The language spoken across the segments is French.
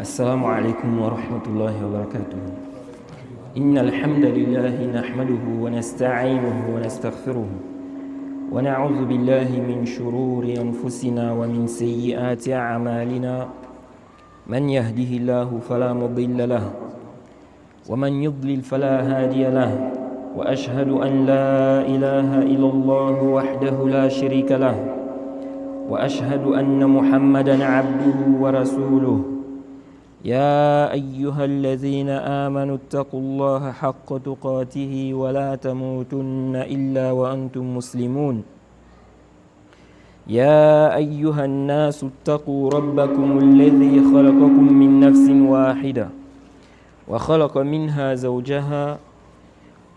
السلام عليكم ورحمة الله وبركاته. إن الحمد لله نحمده ونستعينه ونستغفره ونعوذ بالله من شرور أنفسنا ومن سيئات أعمالنا من يهده الله فلا مضل له ومن يضلل فلا هادي له وأشهد أن لا إله إلا الله وحده لا شريك له وأشهد أن محمدًا عبده ورسوله يا أيها الذين آمنوا اتقوا الله حق تقاته ولا تموتن إلا وأنتم مسلمون يا أيها الناس اتقوا ربكم الذي خلقكم من نفس واحدة وخلق منها زوجها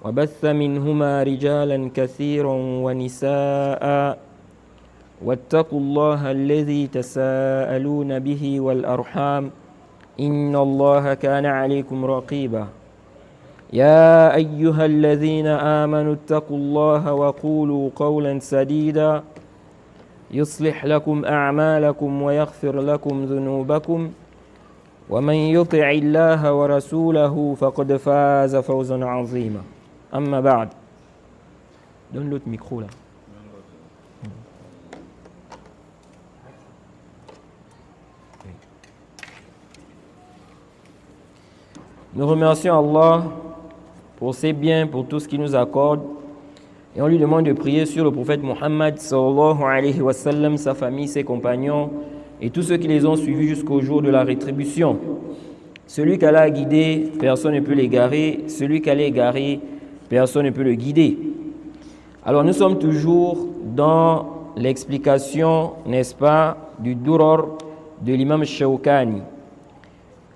وبث منهما رجالا كثيرا ونساء واتقوا الله الذي تساءلون به والأرحام إن الله كان عليكم رقيبا يا أيها الذين آمنوا اتقوا الله وقولوا قولا سديدا يصلح لكم أعمالكم ويغفر لكم ذنوبكم ومن يطع الله ورسوله فقد فاز فوزا عظيما أما بعد. Donne l'autre micro là. Nous remercions Allah pour ses biens, pour tout ce qu'il nous accorde. Et on lui demande de prier sur le prophète Muhammad sallallahu alayhi wa sallam, sa famille, ses compagnons et tous ceux qui les ont suivis jusqu'au jour de la rétribution. Celui qu'Allah a guidé, personne ne peut l'égarer. Celui qu'Allah a égaré, personne ne peut le guider. Alors nous sommes toujours dans l'explication, n'est-ce pas, du Durar de l'imam Shawkani.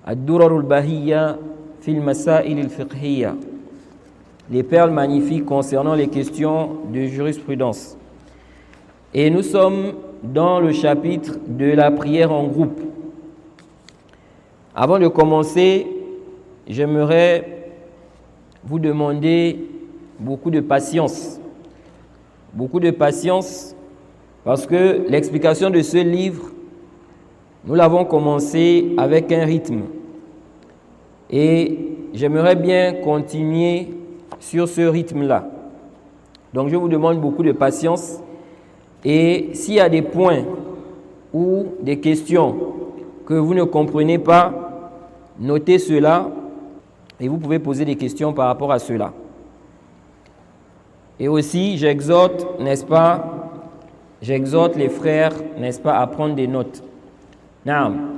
Ad-Durar al-Bahiyya fil Masail al-Fiqhiyya. Les perles magnifiques concernant les questions de jurisprudence. Et nous sommes dans le chapitre de la prière en groupe. Avant de commencer, j'aimerais vous demander beaucoup de patience. Beaucoup de patience parce que l'explication de ce livre, nous l'avons commencé avec un rythme. Et j'aimerais bien continuer sur ce rythme-là. Donc je vous demande beaucoup de patience. Et s'il y a des points ou des questions que vous ne comprenez pas, notez cela et vous pouvez poser des questions par rapport à cela. Et aussi, j'exhorte, n'est-ce pas, j'exhorte les frères, n'est-ce pas, à prendre des notes. Naam.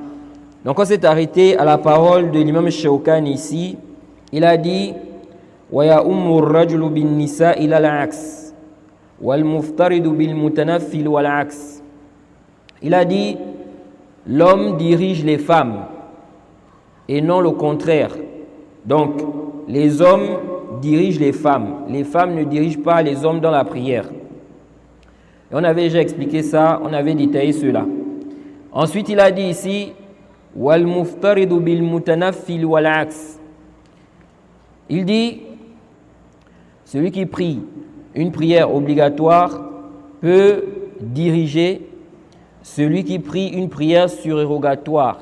Donc on s'est arrêté à la parole de l'imam Shawkani ici. Il a dit وَيَأُمُّ الرَّجُلُ بِالنِّسَاءِ إِلَى الْعَكْسِ وَالْمُفْتَرِدُ بِالْمُتَنَفِّلِ وَالْعَكْسِ. Il a dit l'homme dirige les femmes et non le contraire. Donc les hommes dirigent les femmes ne dirigent pas les hommes dans la prière. Et on avait déjà expliqué ça, on avait détaillé cela. Ensuite il a dit ici وَالْمُفْتَرِدُ بِالْمُتَنَفِّلِ وَالْعَكْسِ. Il dit celui qui prie une prière obligatoire peut diriger celui qui prie une prière surérogatoire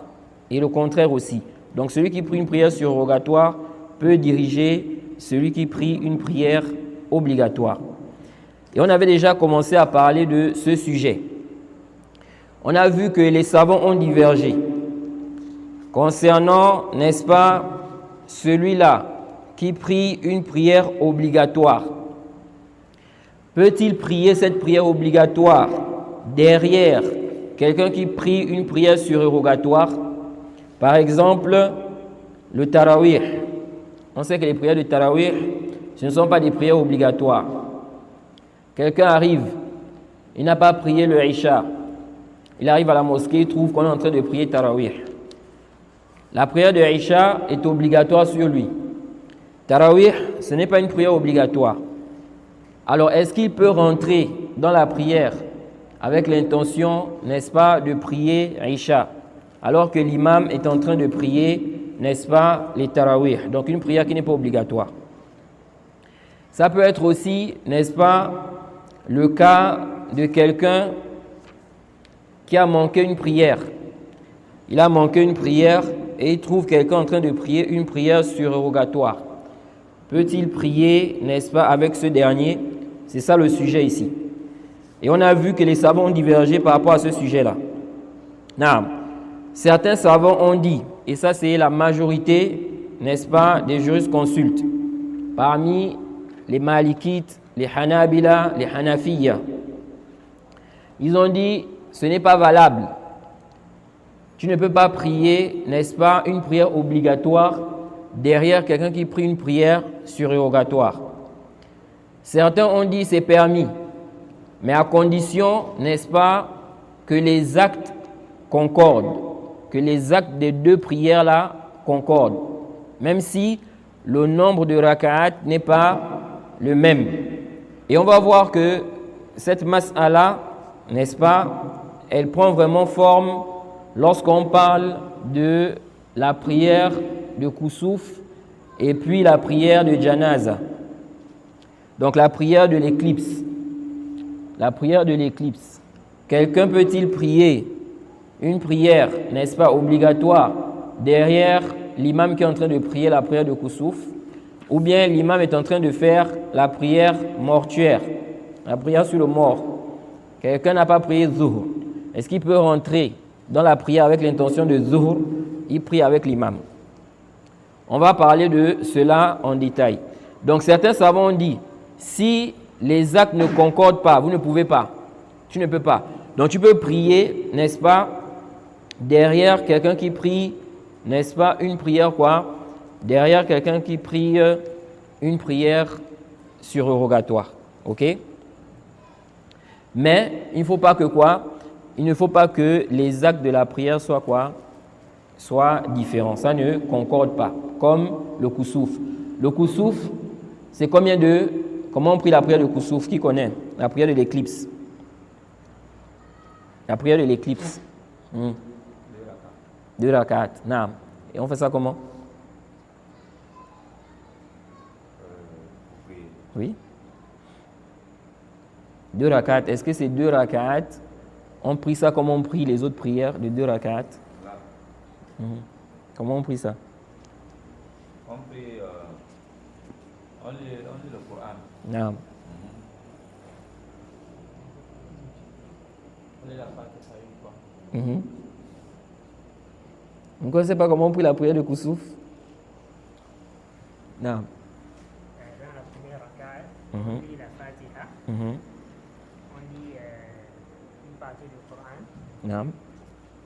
et le contraire aussi. Donc celui qui prie une prière surérogatoire peut diriger celui qui prie une prière obligatoire. Et on avait déjà commencé à parler de ce sujet. On a vu que les savants ont divergé concernant, n'est-ce pas, celui-là qui prie une prière obligatoire. Peut-il prier cette prière obligatoire derrière quelqu'un qui prie une prière surérogatoire? Par exemple, le tarawih. On sait que les prières de tarawih, ce ne sont pas des prières obligatoires. Quelqu'un arrive, il n'a pas prié le Isha. Il arrive à la mosquée, il trouve qu'on est en train de prier tarawih. La prière de Isha est obligatoire sur lui. Tarawih, ce n'est pas une prière obligatoire. Alors, est-ce qu'il peut rentrer dans la prière avec l'intention, n'est-ce pas, de prier Isha, alors que l'imam est en train de prier, n'est-ce pas, les Tarawih, donc une prière qui n'est pas obligatoire. Ça peut être aussi, n'est-ce pas, le cas de quelqu'un qui a manqué une prière. Il a manqué une prière et il trouve quelqu'un en train de prier une prière surérogatoire. Peut-il prier, n'est-ce pas, avec ce dernier? C'est ça le sujet ici. Et on a vu que les savants ont divergé par rapport à ce sujet-là. Certains savants ont dit, et ça c'est la majorité, n'est-ce pas, des jurisconsultes, parmi les Malikites, les Hanabila, les Hanafiya, ils ont dit, ce n'est pas valable. Tu ne peux pas prier, n'est-ce pas, une prière obligatoire derrière quelqu'un qui prie une prière surérogatoire. Certains ont dit c'est permis, mais à condition, n'est-ce pas, que les actes concordent, que les actes des deux prières-là concordent, même si le nombre de raka'at n'est pas le même. Et on va voir que cette mas'ala, n'est-ce pas, elle prend vraiment forme lorsqu'on parle de la prière de Koussouf et puis la prière de Janaza. Donc la prière de l'éclipse. La prière de l'éclipse. Quelqu'un peut-il prier une prière, n'est-ce pas, obligatoire derrière l'imam qui est en train de prier la prière de Koussouf, ou bien l'imam est en train de faire la prière mortuaire, la prière sur le mort. Quelqu'un n'a pas prié Zuhr. Est-ce qu'il peut rentrer dans la prière avec l'intention de Zuhr? Il prie avec l'imam. On va parler de cela en détail. Donc certains savants ont dit, si les actes ne concordent pas, vous ne pouvez pas. Tu ne peux pas. Donc tu peux prier, n'est-ce pas, derrière quelqu'un qui prie, n'est-ce pas, une prière quoi? Derrière quelqu'un qui prie une prière surérogatoire. Ok? Mais il ne faut pas que quoi? Il ne faut pas que les actes de la prière soient quoi? Soient différents. Ça ne concorde pas. Comme le Koussouf. Le Koussouf, c'est combien de... Comment on prie la prière de Koussouf? Qui connaît? La prière de l'éclipse. La prière de l'éclipse. 2 rak'at. Naam. Et on fait ça comment? Oui. 2 rak'at. Est-ce que c'est 2 rak'at? On prie ça comme on prie les autres prières de 2 rak'at? Comment on prie ça? On prie, on lit le Coran. Naam. On lit la Fatiha une fois. Vous ne connaissez pas comment on prie la prière de Koussouf? Non. Dans la première raka'at, on lit la Fatiha, on lit une partie du Coran, Non.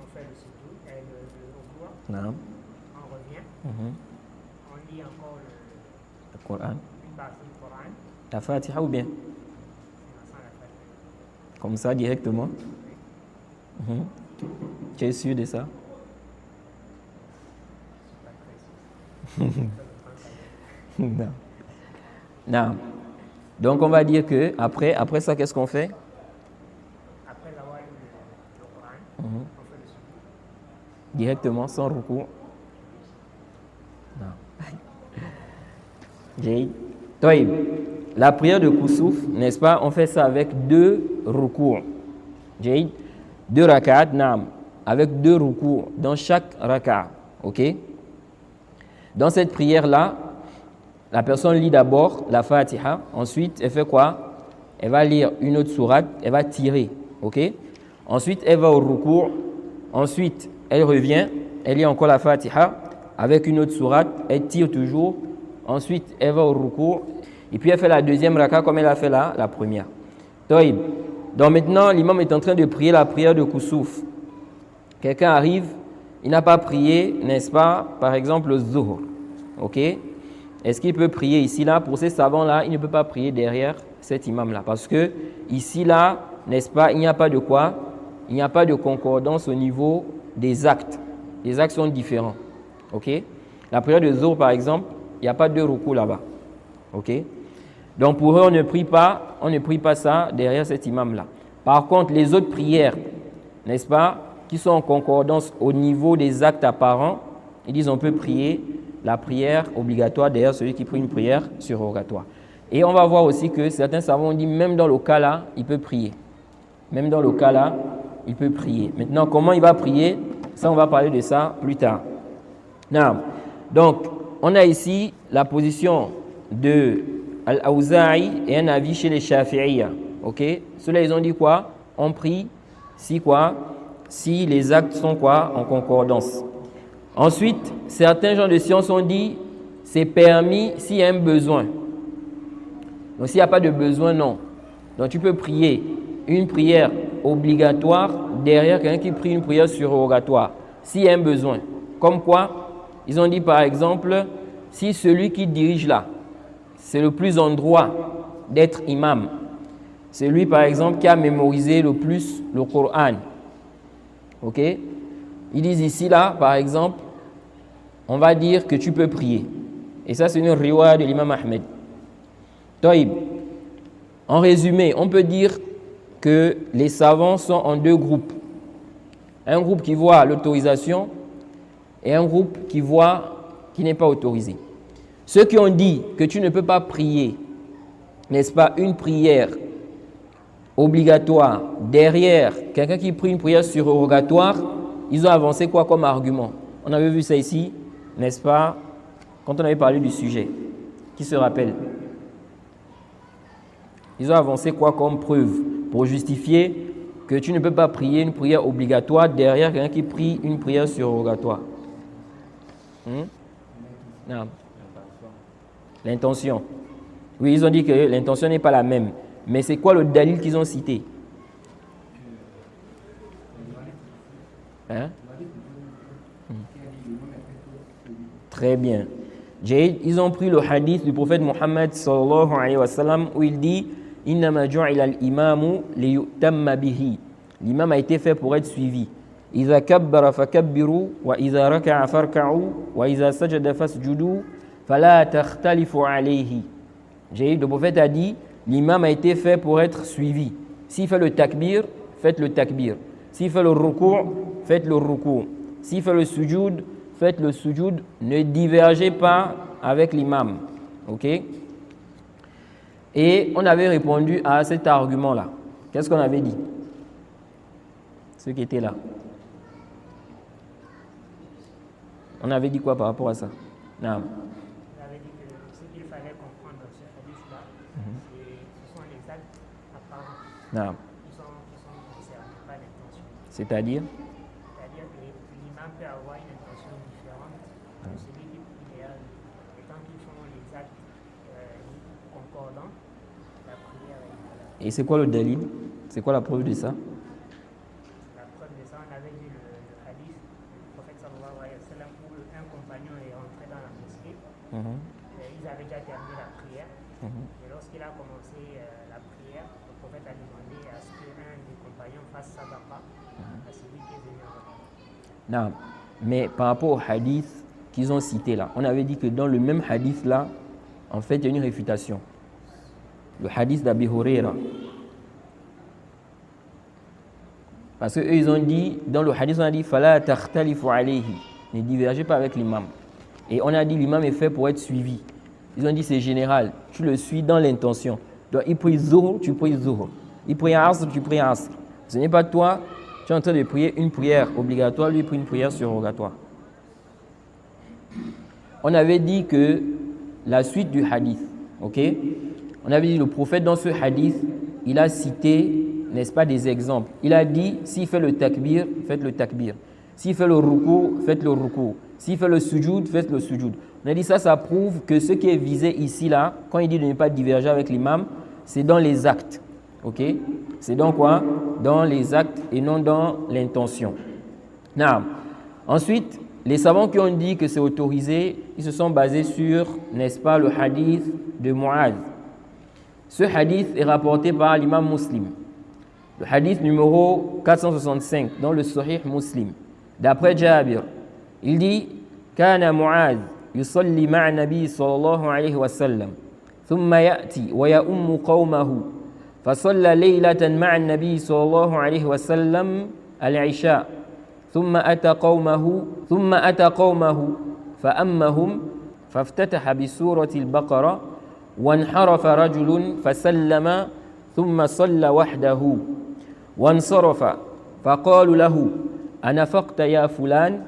on fait le sujoud et le ruku', Non. on revient, on lit encore Le Coran. une partie du Coran, La Fatiha ou bien? sans la Fatiha. Comme ça directement? Tu es sûr de ça? Non. Non. Donc on va dire que après ça, qu'est-ce qu'on fait? Après avoir lu le Coran, on fait le sujoud. Directement, sans recours? Non. J'ai. Toïb. La prière de Koussouf, n'est-ce pas? On fait ça avec 2 recours. J'ai 2 rak'at, naam. Avec 2 recours dans chaque rak'at. Ok? Dans cette prière-là, la personne lit d'abord la Fatiha. Ensuite, elle fait quoi? Elle va lire une autre sourate. Elle va tirer. Ok? Ensuite, elle va au recours. Ensuite, elle revient. Elle lit encore la Fatiha avec une autre sourate. Elle tire toujours. Ensuite, elle va au recours. Et puis, elle fait la deuxième raka comme elle a fait la première. Toïb. Donc maintenant, l'imam est en train de prier la prière de Koussouf. Quelqu'un arrive, il n'a pas prié, n'est-ce pas, par exemple, le Zuhr. Ok? Est-ce qu'il peut prier ici, là? Pour ces savants-là, il ne peut pas prier derrière cet imam-là. Parce que ici, là, n'est-ce pas, il n'y a pas de quoi? Il n'y a pas de concordance au niveau des actes. Les actes sont différents. Ok? La prière de Zuhr, par exemple, il n'y a pas de ruku là-bas. Ok? Donc pour eux, on ne prie pas ça derrière cet imam-là. Par contre, les autres prières, n'est-ce pas, qui sont en concordance au niveau des actes apparents, ils disent on peut prier la prière obligatoire derrière celui qui prie une prière surérogatoire. Et on va voir aussi que certains savants ont dit même dans le cas là, il peut prier. Même dans le cas là, il peut prier. Maintenant, comment il va prier? Ça, on va parler de ça plus tard. Non. Donc, on a ici la position de Al-Awza'i et un avis chez les Shafi'iyya. Ok? Ceux-là, ils ont dit quoi? On prie si quoi? Si les actes sont quoi? En concordance. Ensuite, certains gens de science ont dit c'est permis s'il y a un besoin. Donc, s'il n'y a pas de besoin, non. Donc, tu peux prier une prière obligatoire derrière quelqu'un qui prie une prière surrogatoire. S'il y a un besoin. Comme quoi? Ils ont dit par exemple, si celui qui dirige là, c'est le plus en droit d'être imam. C'est lui par exemple qui a mémorisé le plus le Coran. Ok? Ils disent ici là, par exemple, on va dire que tu peux prier. Et ça, c'est une riwaya de l'imam Ahmed. Taïb. En résumé, on peut dire que les savants sont en deux groupes. Un groupe qui voit l'autorisation et un groupe qui n'est pas autorisé. Ceux qui ont dit que tu ne peux pas prier, n'est-ce pas, une prière obligatoire derrière quelqu'un qui prie une prière surrogatoire, ils ont avancé quoi comme argument? On avait vu ça ici, n'est-ce pas, quand on avait parlé du sujet. Qui se rappelle? Ils ont avancé quoi comme preuve pour justifier que tu ne peux pas prier une prière obligatoire derrière quelqu'un qui prie une prière surrogatoire? Non. L'intention. Oui, ils ont dit que l'intention n'est pas la même. Mais c'est quoi le dalil qu'ils ont cité? Hein? Très bien. Ils ont pris le hadith du prophète Mohammed sallallahu alayhi wa sallam où il dit Innama ju'ila al-imamu liyutamma bihi. L'imam a été fait pour être suivi. Iza kabbara fakabbiru wa iza raka'a farka'u wa iza sajada fasjudu fala takhtalifu alayhi. Le prophète a dit l'imam a été fait pour être suivi. S'il fait le takbir, faites le takbir. S'il fait le ruku', faites le ruku'. S'il fait le sujoud, faites le sujoud. Ne divergez pas avec l'imam. Ok? Et on avait répondu à cet argument-là. Qu'est-ce qu'on avait dit? Ceux qui étaient là. On avait dit quoi par rapport à ça? Non. On avait dit que ce qu'il fallait comprendre dans ce hadith-là, ce sont les actes apparents. Non. Qui sont concernés, pas l'intention. C'est-à-dire? C'est-à-dire que l'imam peut avoir une intention différente de celui qui prie derrière lui. Et quand ils font les actes concordants, la prière est valable. Et c'est quoi le dalil? C'est quoi la preuve de ça? La preuve de ça, on avait vu le hadith du prophète sallallahu alayhi wa sallam où un compagnon est rentré dans la mosquée. Ils avaient déjà terminé la prière. Et lorsqu'il a commencé la prière, le prophète a demandé à ce qu'un des compagnons fasse sadaqa à celui qui est venu en retard. Non. Mais par rapport au hadith qu'ils ont cité là, on avait dit que dans le même hadith là, en fait, il y a une réfutation. Le hadith d'Abi Huraira. Parce qu'eux, ils ont dit, dans le hadith, on a dit Fala takhtalifu alayhi. Ne divergez pas avec l'imam. Et on a dit l'imam est fait pour être suivi. Ils ont dit c'est général. Tu le suis dans l'intention. Donc, il prie Zuhr, tu pries Zuhr. Il prie Asr, tu pries Asr. Ce n'est pas toi, tu es en train de prier une prière obligatoire, lui prie une prière surrogatoire. On avait dit que la suite du hadith, ok? On avait dit le prophète dans ce hadith, il a cité, n'est-ce pas, des exemples. Il a dit, s'il fait le takbir, faites le takbir. S'il fait le ruku, faites le ruku. S'il fait le sujoud, faites le sujoud. On a dit ça prouve que ce qui est visé ici, là, quand il dit de ne pas diverger avec l'imam, c'est dans les actes. Ok? C'est dans quoi? Dans les actes et non dans l'intention. Ensuite, les savants qui ont dit que c'est autorisé, ils se sont basés sur, n'est-ce pas, le hadith de Mu'adh. Ce hadith est rapporté par l'imam Muslim. Le hadith numéro 465 dans le Sahih Muslim. D'après Jabir, il dit Kana Mu'adh yusalli ma'a Nabi sallallahu alayhi wa sallam. Thumma ya'ti wa ya'ummu qawmahu. فصلى ليلة مع النبي صلى الله عليه وسلم العشاء ثم أتى قومه فأمهم فافتتح بسورة البقرة وانحرف رجل فسلم ثم صلى وحده وانصرف فقالوا له أنفقت يا فلان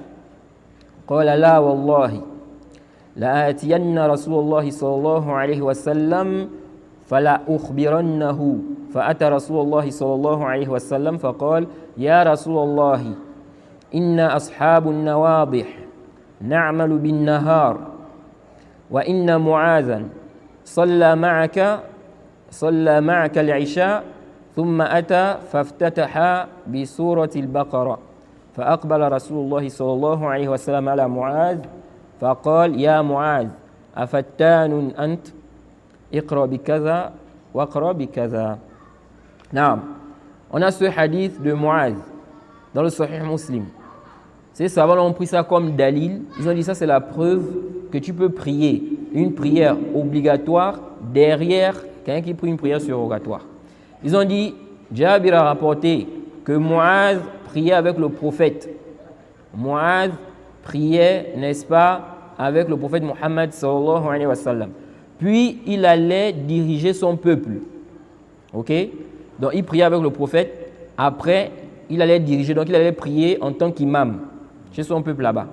قال لا والله لآتين رسول الله صلى الله عليه وسلم فلا أخبرنه فأتى رسول الله صلى الله عليه وسلم فقال يا رسول الله إنا أصحاب النواضح نعمل بالنهار وإن معاذا صلى معك العشاء ثم أتى فافتتح بسورة البقرة فأقبل رسول الله صلى الله عليه وسلم على معاذ فقال يا معاذ أفتان أنت اقرأ بكذا واقرأ بكذا. Naam. On a ce hadith de Muaz dans le Sahih Muslim. Ces savants ont pris ça comme dalil. Ils ont dit ça c'est la preuve que tu peux prier une prière obligatoire derrière quelqu'un qui prie une prière surrogatoire. Ils ont dit, Jabir a rapporté que Muaz priait avec le prophète. Muaz priait, n'est-ce pas, avec le prophète Muhammad sallallahu alayhi wa sallam. Puis il allait diriger son peuple. Ok? Donc il priait avec le prophète. Après, il allait diriger. Donc il allait prier en tant qu'imam chez son peuple là-bas.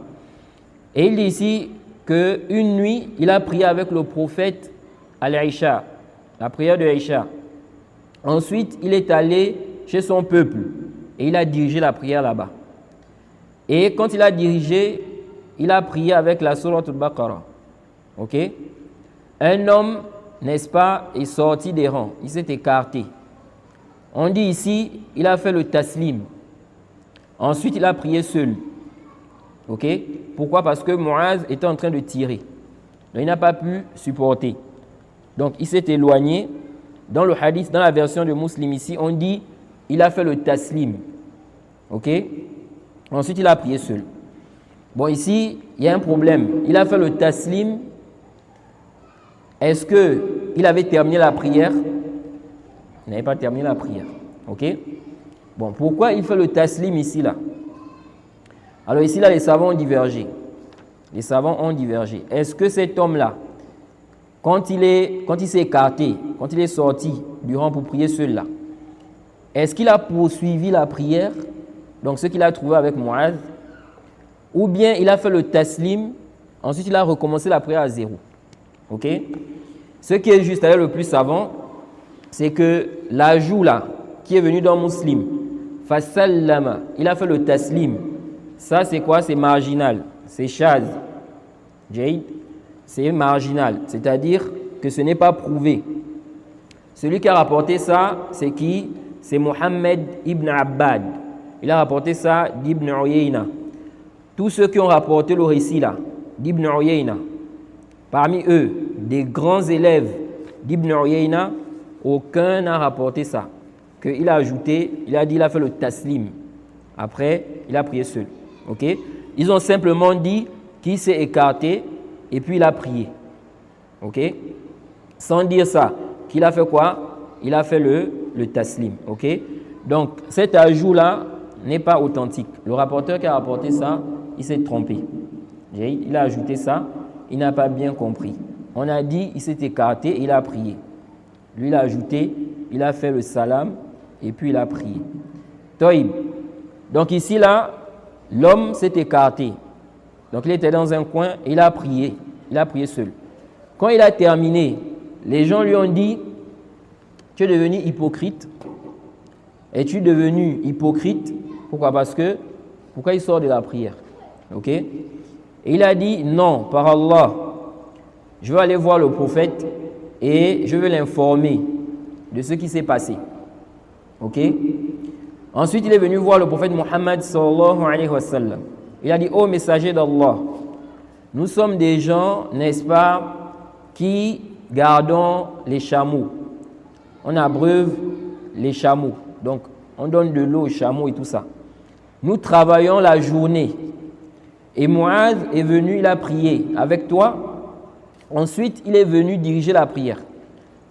Et il dit ici qu'une nuit, il a prié avec le prophète à l'Aïcha, la prière de l'Aïcha. Ensuite, il est allé chez son peuple et il a dirigé la prière là-bas. Et quand il a dirigé, il a prié avec la sourate al-Baqarah. Ok? Un homme, n'est-ce pas, est sorti des rangs. Il s'est écarté. On dit ici, il a fait le taslim. Ensuite, il a prié seul. Ok? Pourquoi? Parce que Muaz était en train de tirer. Donc, il n'a pas pu supporter. Donc, il s'est éloigné. Dans le hadith, dans la version de Muslim ici, on dit, il a fait le taslim. Ok? Ensuite, il a prié seul. Bon, ici, il y a un problème. Il a fait le taslim. Est-ce qu'il avait terminé la prière? Il n'avait pas terminé la prière. Ok? Bon, pourquoi il fait le taslim ici, là? Alors ici, là, les savants ont divergé. Les savants ont divergé. Est-ce que cet homme-là, quand il s'est écarté, quand il est sorti du rang pour prier seul là, est-ce qu'il a poursuivi la prière, donc ce qu'il a trouvé avec Muaz, ou bien il a fait le taslim, ensuite il a recommencé la prière à zéro. Ok? Ce qui est juste, le plus savant, c'est que l'ajout là, qui est venu dans Muslim, fasallama, il a fait le taslim. Ça c'est quoi? C'est marginal, c'est shaz. Jayd, c'est marginal, c'est-à-dire que ce n'est pas prouvé. Celui qui a rapporté ça, c'est qui? C'est Mohammed ibn Abbad. Il a rapporté ça d'Ibn Uyayna. Tous ceux qui ont rapporté le récit là, d'Ibn Uyayna, parmi eux, des grands élèves d'Ibn Uyayna, aucun n'a rapporté ça. Qu'il a ajouté, il a dit, il a fait le taslim. Après, il a prié seul. Ok? Ils ont simplement dit qu'il s'est écarté et puis il a prié. Ok? Sans dire ça, qu'il a fait quoi? Il a fait le taslim. Ok? Donc, cet ajout-là n'est pas authentique. Le rapporteur qui a rapporté ça, il s'est trompé. Il a ajouté ça, il n'a pas bien compris. On a dit, il s'est écarté et il a prié. Lui, il a ajouté, il a fait le salam et puis il a prié. Toïb. Donc ici, là, l'homme s'est écarté. Donc il était dans un coin et il a prié. Il a prié seul. Quand il a terminé, les gens lui ont dit, tu es devenu hypocrite. Es-tu devenu hypocrite? Pourquoi? Pourquoi il sort de la prière? Ok? Et il a dit, non, par Allah, je veux aller voir le prophète et je veux l'informer de ce qui s'est passé. Ok? Ensuite, il est venu voir le prophète Muhammad sallallahu alayhi wa sallam. Il a dit, ô messager d'Allah, nous sommes des gens, n'est-ce pas, qui gardons les chameaux. On abreuve les chameaux. Donc, on donne de l'eau aux chameaux et tout ça. Nous travaillons la journée. Et Muaz est venu, il a prié avec toi. Ensuite, il est venu diriger la prière.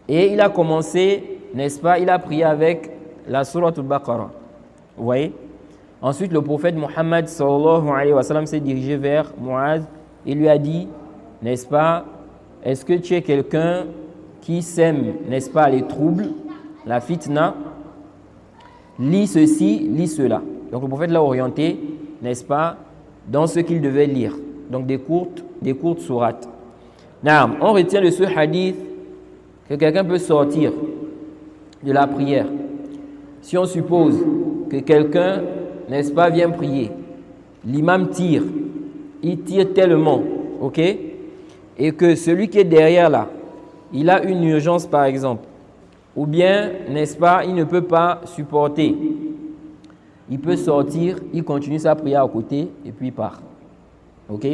Et il a commencé, n'est-ce pas, il a prié avec la sourate al-Baqarah. Vous voyez? Ensuite, le prophète Muhammad sallallahu alayhi wa sallam s'est dirigé vers Muaz et lui a dit, n'est-ce pas, est-ce que tu es quelqu'un qui sème, n'est-ce pas, les troubles, la fitna? Lis ceci, lis cela. Donc le prophète l'a orienté, n'est-ce pas, dans ce qu'il devait lire. donc des courtes sourates. Naam, on retient de ce hadith que quelqu'un peut sortir de la prière. Si on suppose que quelqu'un, n'est-ce pas, vient prier, l'imam tire, il tire tellement, ok, et que celui qui est derrière là, il a une urgence par exemple, ou bien, n'est-ce pas, il ne peut pas supporter, il peut sortir, il continue sa prière à côté et puis il part. Ok?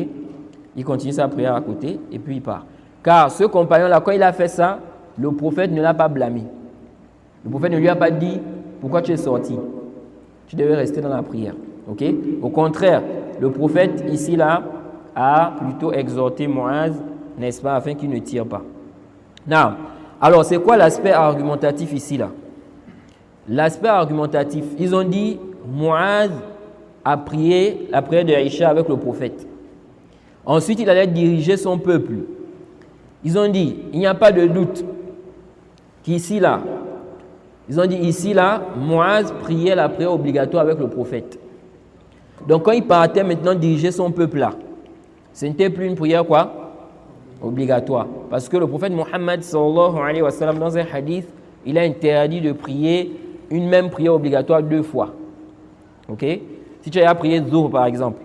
Il continue sa prière à côté et puis il part. Car ce compagnon-là, quand il a fait ça, le prophète ne l'a pas blâmé. Le prophète ne lui a pas dit pourquoi tu es sorti. Tu devais rester dans la prière. Ok? Au contraire, le prophète ici là a plutôt exhorté Muaz, n'est-ce pas, afin qu'il ne tire pas. Non. Alors, c'est quoi l'aspect argumentatif ici là? L'aspect argumentatif, ils ont dit Muaz a prié la prière de Aïcha avec le prophète. Ensuite, il allait diriger son peuple. Ils ont dit, il n'y a pas de doute qu'ici là, ils ont dit ici là, Muaz priait la prière obligatoire avec le prophète. Donc quand il partait maintenant diriger son peuple là, ce n'était plus une prière quoi? Obligatoire. Parce que le prophète Mohammed sallallahu alayhi wa sallam dans un hadith, il a interdit de prier une même prière obligatoire 2 fois. Ok? Si tu as prié Zuhr par exemple,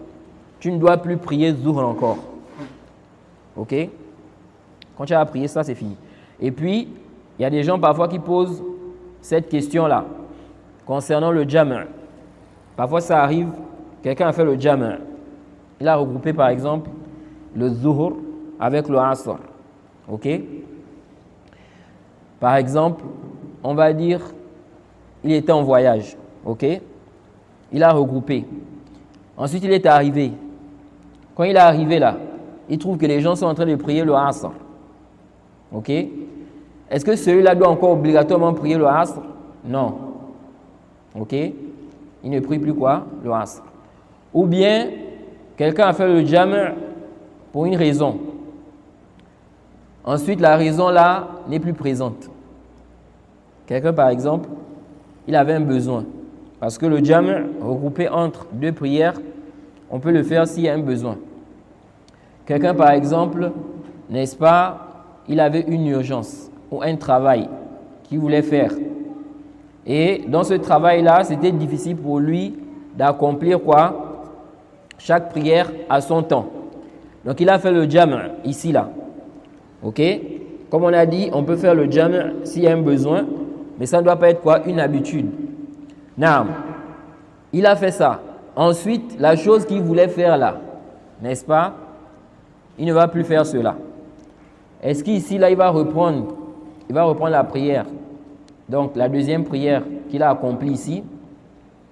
tu ne dois plus prier Zuhr encore. Ok? Quand tu as prié ça, c'est fini. Et puis, il y a des gens parfois qui posent cette question-là concernant le jam'. Parfois, ça arrive, quelqu'un a fait le jam'. Il a regroupé par exemple le Zuhr avec le Asr. Ok? Par exemple, on va dire, il était en voyage. Ok? Il a regroupé. Ensuite, il est arrivé. Quand il est arrivé là, il trouve que les gens sont en train de prier le Asr. Ok? Est-ce que celui-là doit encore obligatoirement prier le Asr? Non. Ok? Il ne prie plus quoi? Le Asr. Ou bien, quelqu'un a fait le jam' pour une raison. Ensuite, la raison là n'est plus présente. Quelqu'un, par exemple, il avait un besoin. Parce que le jam' regroupé entre 2 prières, on peut le faire s'il y a un besoin. Quelqu'un, par exemple, n'est-ce pas, il avait une urgence ou un travail qu'il voulait faire. Et dans ce travail-là, c'était difficile pour lui d'accomplir quoi? Chaque prière à son temps. Donc, il a fait le jam' ici, là. Ok? Comme on a dit, on peut faire le jam' s'il y a un besoin, mais ça ne doit pas être quoi? Une habitude. Naam. Il a fait ça. Ensuite, la chose qu'il voulait faire là, n'est-ce pas? Il ne va plus faire cela. Est-ce qu'ici, là, il va reprendre la prière? Donc, la deuxième prière qu'il a accomplie ici.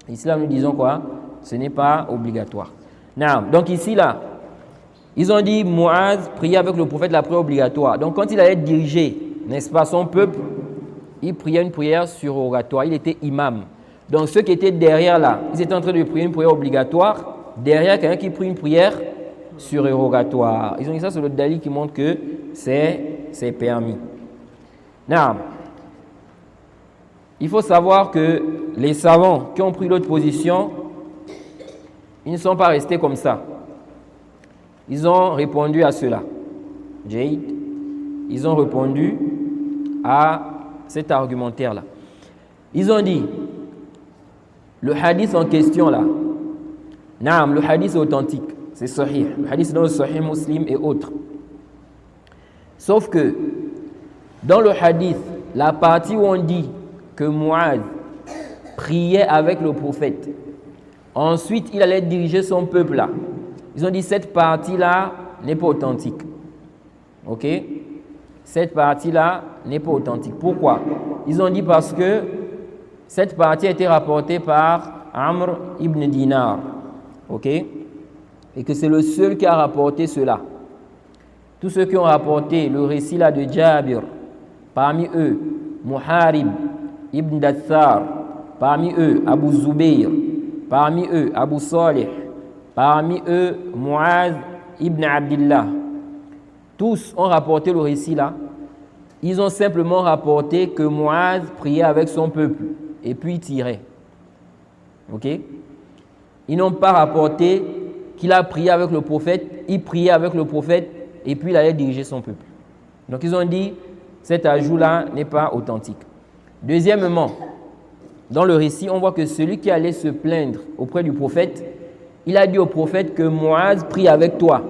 Ici, là, nous disons quoi? Ce n'est pas obligatoire. Naam. Donc, ici, là, ils ont dit Muaz priait avec le prophète la prière obligatoire. Donc, quand il allait diriger, n'est-ce pas, son peuple, il priait une prière surrogatoire. Il était imam. Donc, ceux qui étaient derrière là, ils étaient en train de prier une prière obligatoire. Derrière, quelqu'un qui prie une prière surrogatoire. Ils ont dit ça sur le dalil qui montre que c'est permis. Naam. Il faut savoir que les savants qui ont pris l'autre position, ils ne sont pas restés comme ça. Ils ont répondu à cela. Jade, ils ont répondu à cet argumentaire-là. Ils ont dit, le hadith en question là, naam, le hadith est authentique, c'est sahih. Le hadith est dans le sahih muslim et autres. Sauf que, dans le hadith, la partie où on dit que Muaz priait avec le prophète, ensuite il allait diriger son peuple là. Ils ont dit cette partie-là n'est pas authentique. Ok? Cette partie-là n'est pas authentique. Pourquoi? Ils ont dit parce que cette partie a été rapportée par Amr ibn Dinar. Ok? Et que c'est le seul qui a rapporté cela. Tous ceux qui ont rapporté le récit là de Jabir, parmi eux, Muharib ibn Dathar, parmi eux, Abu Zubayr, parmi eux, Abu Salih, parmi eux, Muaz ibn Abdillah. Tous ont rapporté le récit là. Ils ont simplement rapporté que Muaz priait avec son peuple et puis tirait. Ok? Ils n'ont pas rapporté qu'il a prié avec le prophète, il priait avec le prophète et puis il allait diriger son peuple. Donc ils ont dit, cet ajout-là n'est pas authentique. Deuxièmement, dans le récit, on voit que celui qui allait se plaindre auprès du prophète, il a dit au prophète que Muaz prie avec toi.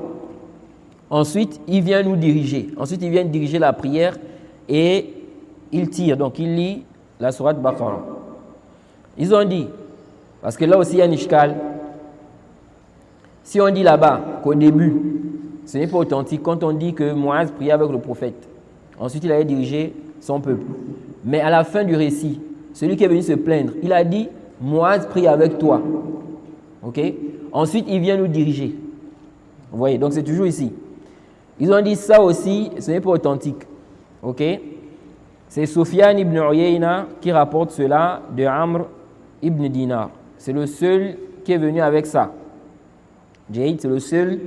Ensuite, il vient nous diriger. Ensuite, il vient diriger la prière et il tire. Donc, il lit la sourate Baqarah. Ils ont dit, parce que là aussi, il y a un ishkal. Si on dit là-bas qu'au début, ce n'est pas authentique, quand on dit que Muaz priait avec le prophète, ensuite, il allait diriger son peuple. Mais à la fin du récit, celui qui est venu se plaindre, il a dit, Muaz prie avec toi. Ok? Ensuite, il vient nous diriger. Vous voyez, donc c'est toujours ici. Ils ont dit ça aussi, ce n'est pas authentique. Ok? C'est Sufyan ibn Uyayna qui rapporte cela de Amr ibn Dinar. C'est le seul qui est venu avec ça. Jaïd, c'est le seul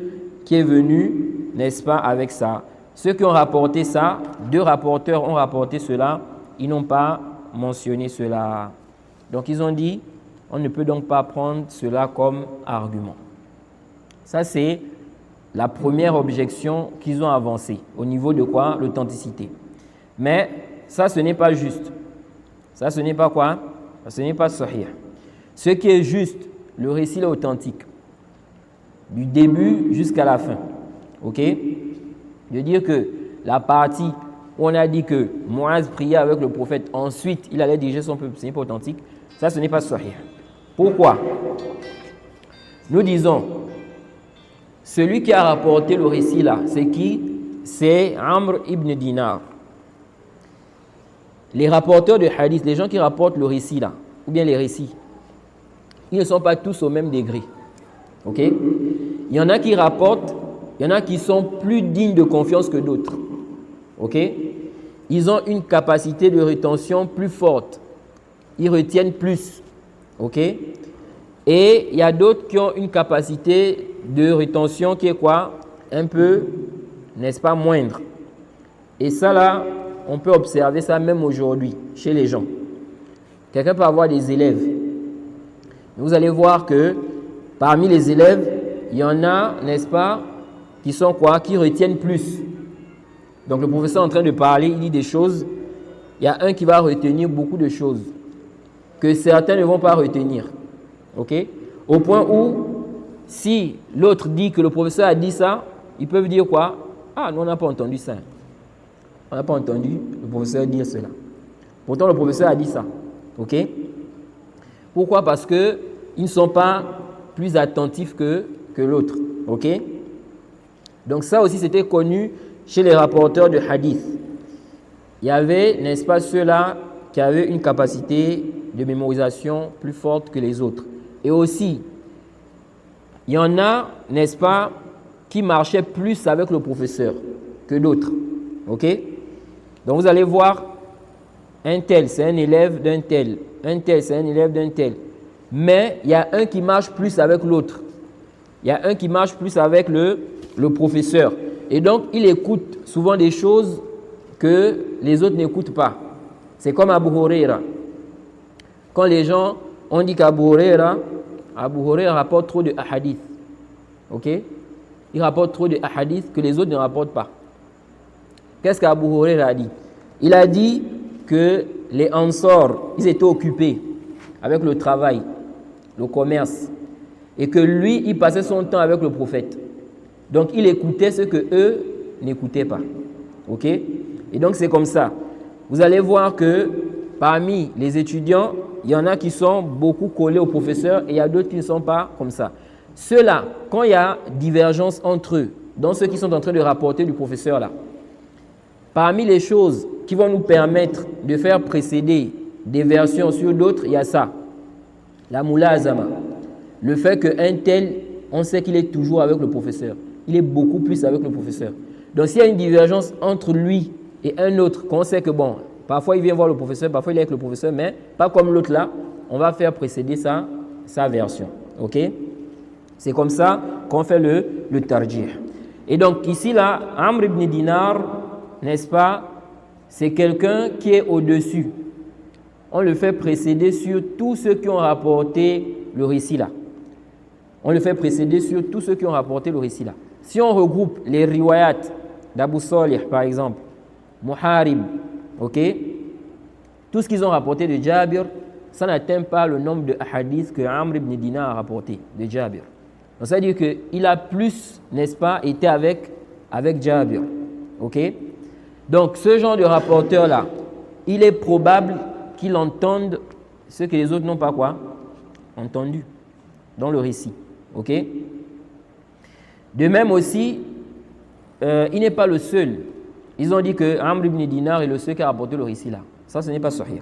qui est venu, n'est-ce pas, avec ça. Ceux qui ont rapporté ça, 2 rapporteurs ont rapporté cela, ils n'ont pas mentionné cela. Donc ils ont dit, on ne peut donc pas prendre cela comme argument. Ça, c'est la première objection qu'ils ont avancée. Au niveau de quoi? L'authenticité. Mais ça, ce n'est pas juste. Ça, ce n'est pas quoi? Ce n'est pas sahih. Ce qui est juste, le récit est authentique. Du début jusqu'à la fin. Ok? De dire que la partie où on a dit que Muaz priait avec le prophète, ensuite il allait diriger son peuple, ce n'est pas authentique. Ça, ce n'est pas sahih. Pourquoi? Nous disons, celui qui a rapporté le récit là, c'est qui? C'est Amr ibn Dinar. Les rapporteurs de hadith, les gens qui rapportent le récit là, ou bien les récits, ils ne sont pas tous au même degré. Ok? Il y en a qui rapportent, il y en a qui sont plus dignes de confiance que d'autres. Ok? Ils ont une capacité de rétention plus forte. Ils retiennent plus. Ok? Et il y a d'autres qui ont une capacité de rétention qui est quoi? Un peu, n'est-ce pas, moindre. Et ça là, on peut observer ça même aujourd'hui chez les gens. Quelqu'un peut avoir des élèves. Vous allez voir que parmi les élèves, il y en a, n'est-ce pas, qui sont quoi? Qui retiennent plus. Donc le professeur est en train de parler, il dit des choses. Il y a un qui va retenir beaucoup de choses que certains ne vont pas retenir. Ok? Au point où, si l'autre dit que le professeur a dit ça, ils peuvent dire quoi? Ah, nous on n'a pas entendu ça. On n'a pas entendu le professeur dire cela. Pourtant, le professeur a dit ça. Ok? Pourquoi? Parce qu'ils ne sont pas plus attentifs que l'autre. Ok? Donc ça aussi, c'était connu chez les rapporteurs de hadith. Il y avait, n'est-ce pas, ceux-là qui avaient une capacité de mémorisation plus forte que les autres. Et aussi, il y en a, n'est-ce pas, qui marchaient plus avec le professeur que d'autres. Ok? Donc vous allez voir, un tel, c'est un élève d'un tel. Un tel, c'est un élève d'un tel. Mais il y a un qui marche plus avec l'autre. Il y a un qui marche plus avec le professeur. Et donc, il écoute souvent des choses que les autres n'écoutent pas. C'est comme Abu Huraira. Quand les gens ont dit qu'Abu Huraira rapporte trop de hadiths. Ok? Il rapporte trop de hadiths que les autres ne rapportent pas. Qu'est-ce qu'Abu Huraira a dit? Il a dit que les Ansar, ils étaient occupés avec le travail, le commerce, et que lui, il passait son temps avec le prophète. Donc, il écoutait ce que eux n'écoutaient pas. Ok? Et donc, c'est comme ça. Vous allez voir que parmi les étudiants, il y en a qui sont beaucoup collés au professeur et il y a d'autres qui ne sont pas comme ça. Ceux-là, quand il y a divergence entre eux, dans ceux qui sont en train de rapporter du professeur là, parmi les choses qui vont nous permettre de faire précéder des versions sur d'autres, il y a ça. La mulazama. Le fait qu'un tel, on sait qu'il est toujours avec le professeur. Il est beaucoup plus avec le professeur. Donc, s'il y a une divergence entre lui et un autre, qu'on sait que bon, parfois il vient voir le professeur, parfois il est avec le professeur, mais pas comme l'autre là, on va faire précéder sa version. Ok? C'est comme ça qu'on fait le tarjih. Et donc, ici là, Amr ibn Dinar, n'est-ce pas, c'est quelqu'un qui est au-dessus. On le fait précéder sur tous ceux qui ont rapporté le récit là. on le fait précéder sur tous ceux qui ont rapporté le récit là. Si on regroupe les riwayat d'Abu Salih par exemple, Muharib, ok, tout ce qu'ils ont rapporté de Jabir, ça n'atteint pas le nombre de hadiths que Amr ibn Dinar a rapporté de Jabir. Donc ça veut dire qu'il a plus, n'est-ce pas, été avec Jabir. Ok? Donc ce genre de rapporteur là, il est probable qu'il entende ce que les autres n'ont pas quoi entendu dans le récit. Ok? De même aussi, il n'est pas le seul. Ils ont dit que Amr ibn Dinar est le seul qui a rapporté le récit là. Ça, ce n'est pas sahih.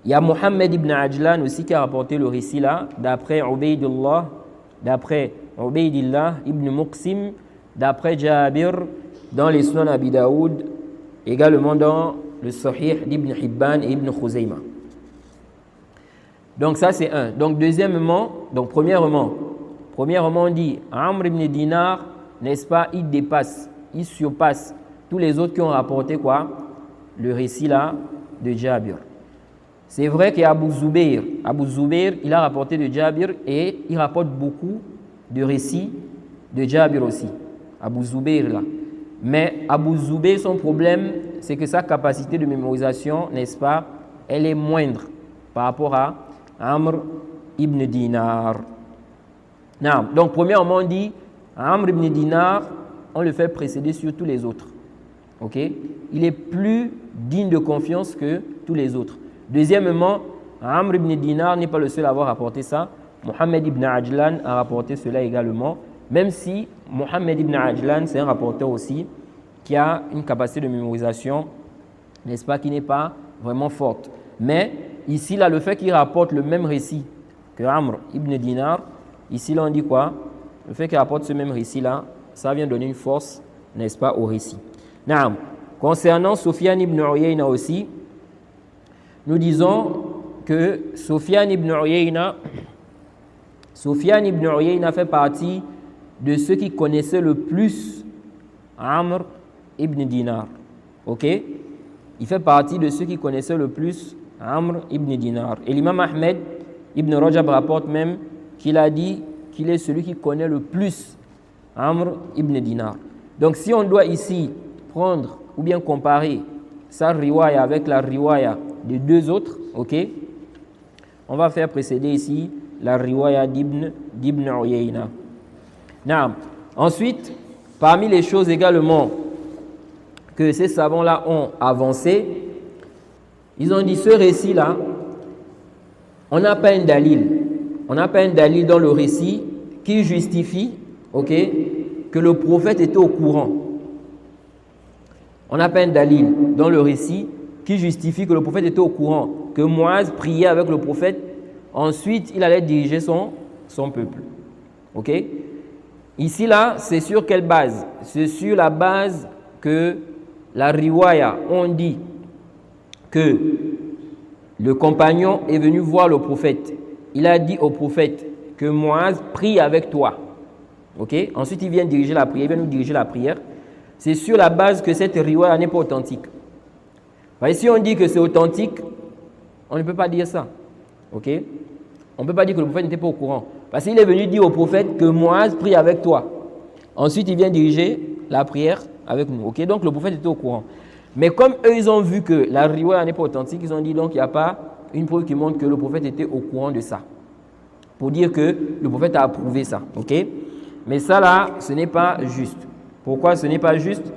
Il y a Mohammed ibn Ajlan aussi qui a rapporté le récit là, d'après Ubaydillah ibn Muqsim, d'après Jabir, dans les Sunan Abi Daoud, également dans le Sahih d'Ibn Hibban et Ibn Khuzayma. Donc ça c'est un. Donc premièrement, on dit Amr ibn Dinar, n'est-ce pas, il surpasse tous les autres qui ont rapporté quoi? Le récit là de Jabir. C'est vrai qu'Abu Zubayr, il a rapporté de Jabir et il rapporte beaucoup de récits de Jabir aussi. Abu Zubayr là. Mais Abu Zubayr, son problème, c'est que sa capacité de mémorisation, n'est-ce pas, elle est moindre par rapport à Amr ibn Dinar. Non. Donc, premièrement, on dit Amr ibn Dinar, on le fait précéder sur tous les autres. Ok? Il est plus digne de confiance que tous les autres. Deuxièmement, Amr ibn Dinar n'est pas le seul à avoir rapporté ça. Mohammed ibn Ajlan a rapporté cela également, même si Mohammed ibn Ajlan, c'est un rapporteur aussi qui a une capacité de mémorisation, n'est-ce pas, qui n'est pas vraiment forte. Mais ici, là, le fait qu'il rapporte le même récit que Amr ibn Dinar, ici, là, on dit quoi? Le fait qu'il rapporte ce même récit-là, ça vient donner une force, n'est-ce pas, au récit. Naam. Concernant Sufyan ibn Uyayna aussi, nous disons que Sufyan ibn Uyayna fait partie de ceux qui connaissaient le plus Amr ibn Dinar. Ok? Il fait partie de ceux qui connaissaient le plus Amr ibn Dinar. Et l'imam Ahmed ibn Rajab rapporte même qu'il a dit qu'il est celui qui connaît le plus Amr ibn Dinar. Donc si on doit ici prendre ou bien comparer sa riwaya avec la riwaya des deux autres, ok, on va faire précéder ici la riwaya d'Ibn Uyayna. Naam. Ensuite, parmi les choses également que ces savants-là ont avancé, ils ont dit ce récit-là, on n'a pas un dalil. On n'a pas un dalil dans le récit qui justifie, ok, que le prophète était au courant. On n'a pas un dalil dans le récit qui justifie que le prophète était au courant, que Muaz priait avec le prophète, ensuite il allait diriger son peuple. Ok? Ici, là, c'est sur quelle base? C'est sur la base que la riwaya, on dit que le compagnon est venu voir le prophète. Il a dit au prophète que Muaz prie avec toi. Ok? Ensuite, il vient diriger la prière, il vient nous diriger la prière. C'est sur la base que cette riwaya n'est pas authentique. Parce que si on dit que c'est authentique, on ne peut pas dire ça. Ok? On ne peut pas dire que le prophète n'était pas au courant. Parce qu'il est venu dire au prophète que Muaz prie avec toi. Ensuite, il vient diriger la prière avec nous. Ok? Donc, le prophète était au courant. Mais comme eux, ils ont vu que la riwaya n'est pas authentique, ils ont dit donc il n'y a pas une preuve qui montre que le prophète était au courant de ça. Pour dire que le prophète a approuvé ça. Ok? Mais ça là, ce n'est pas juste. Pourquoi ce n'est pas juste?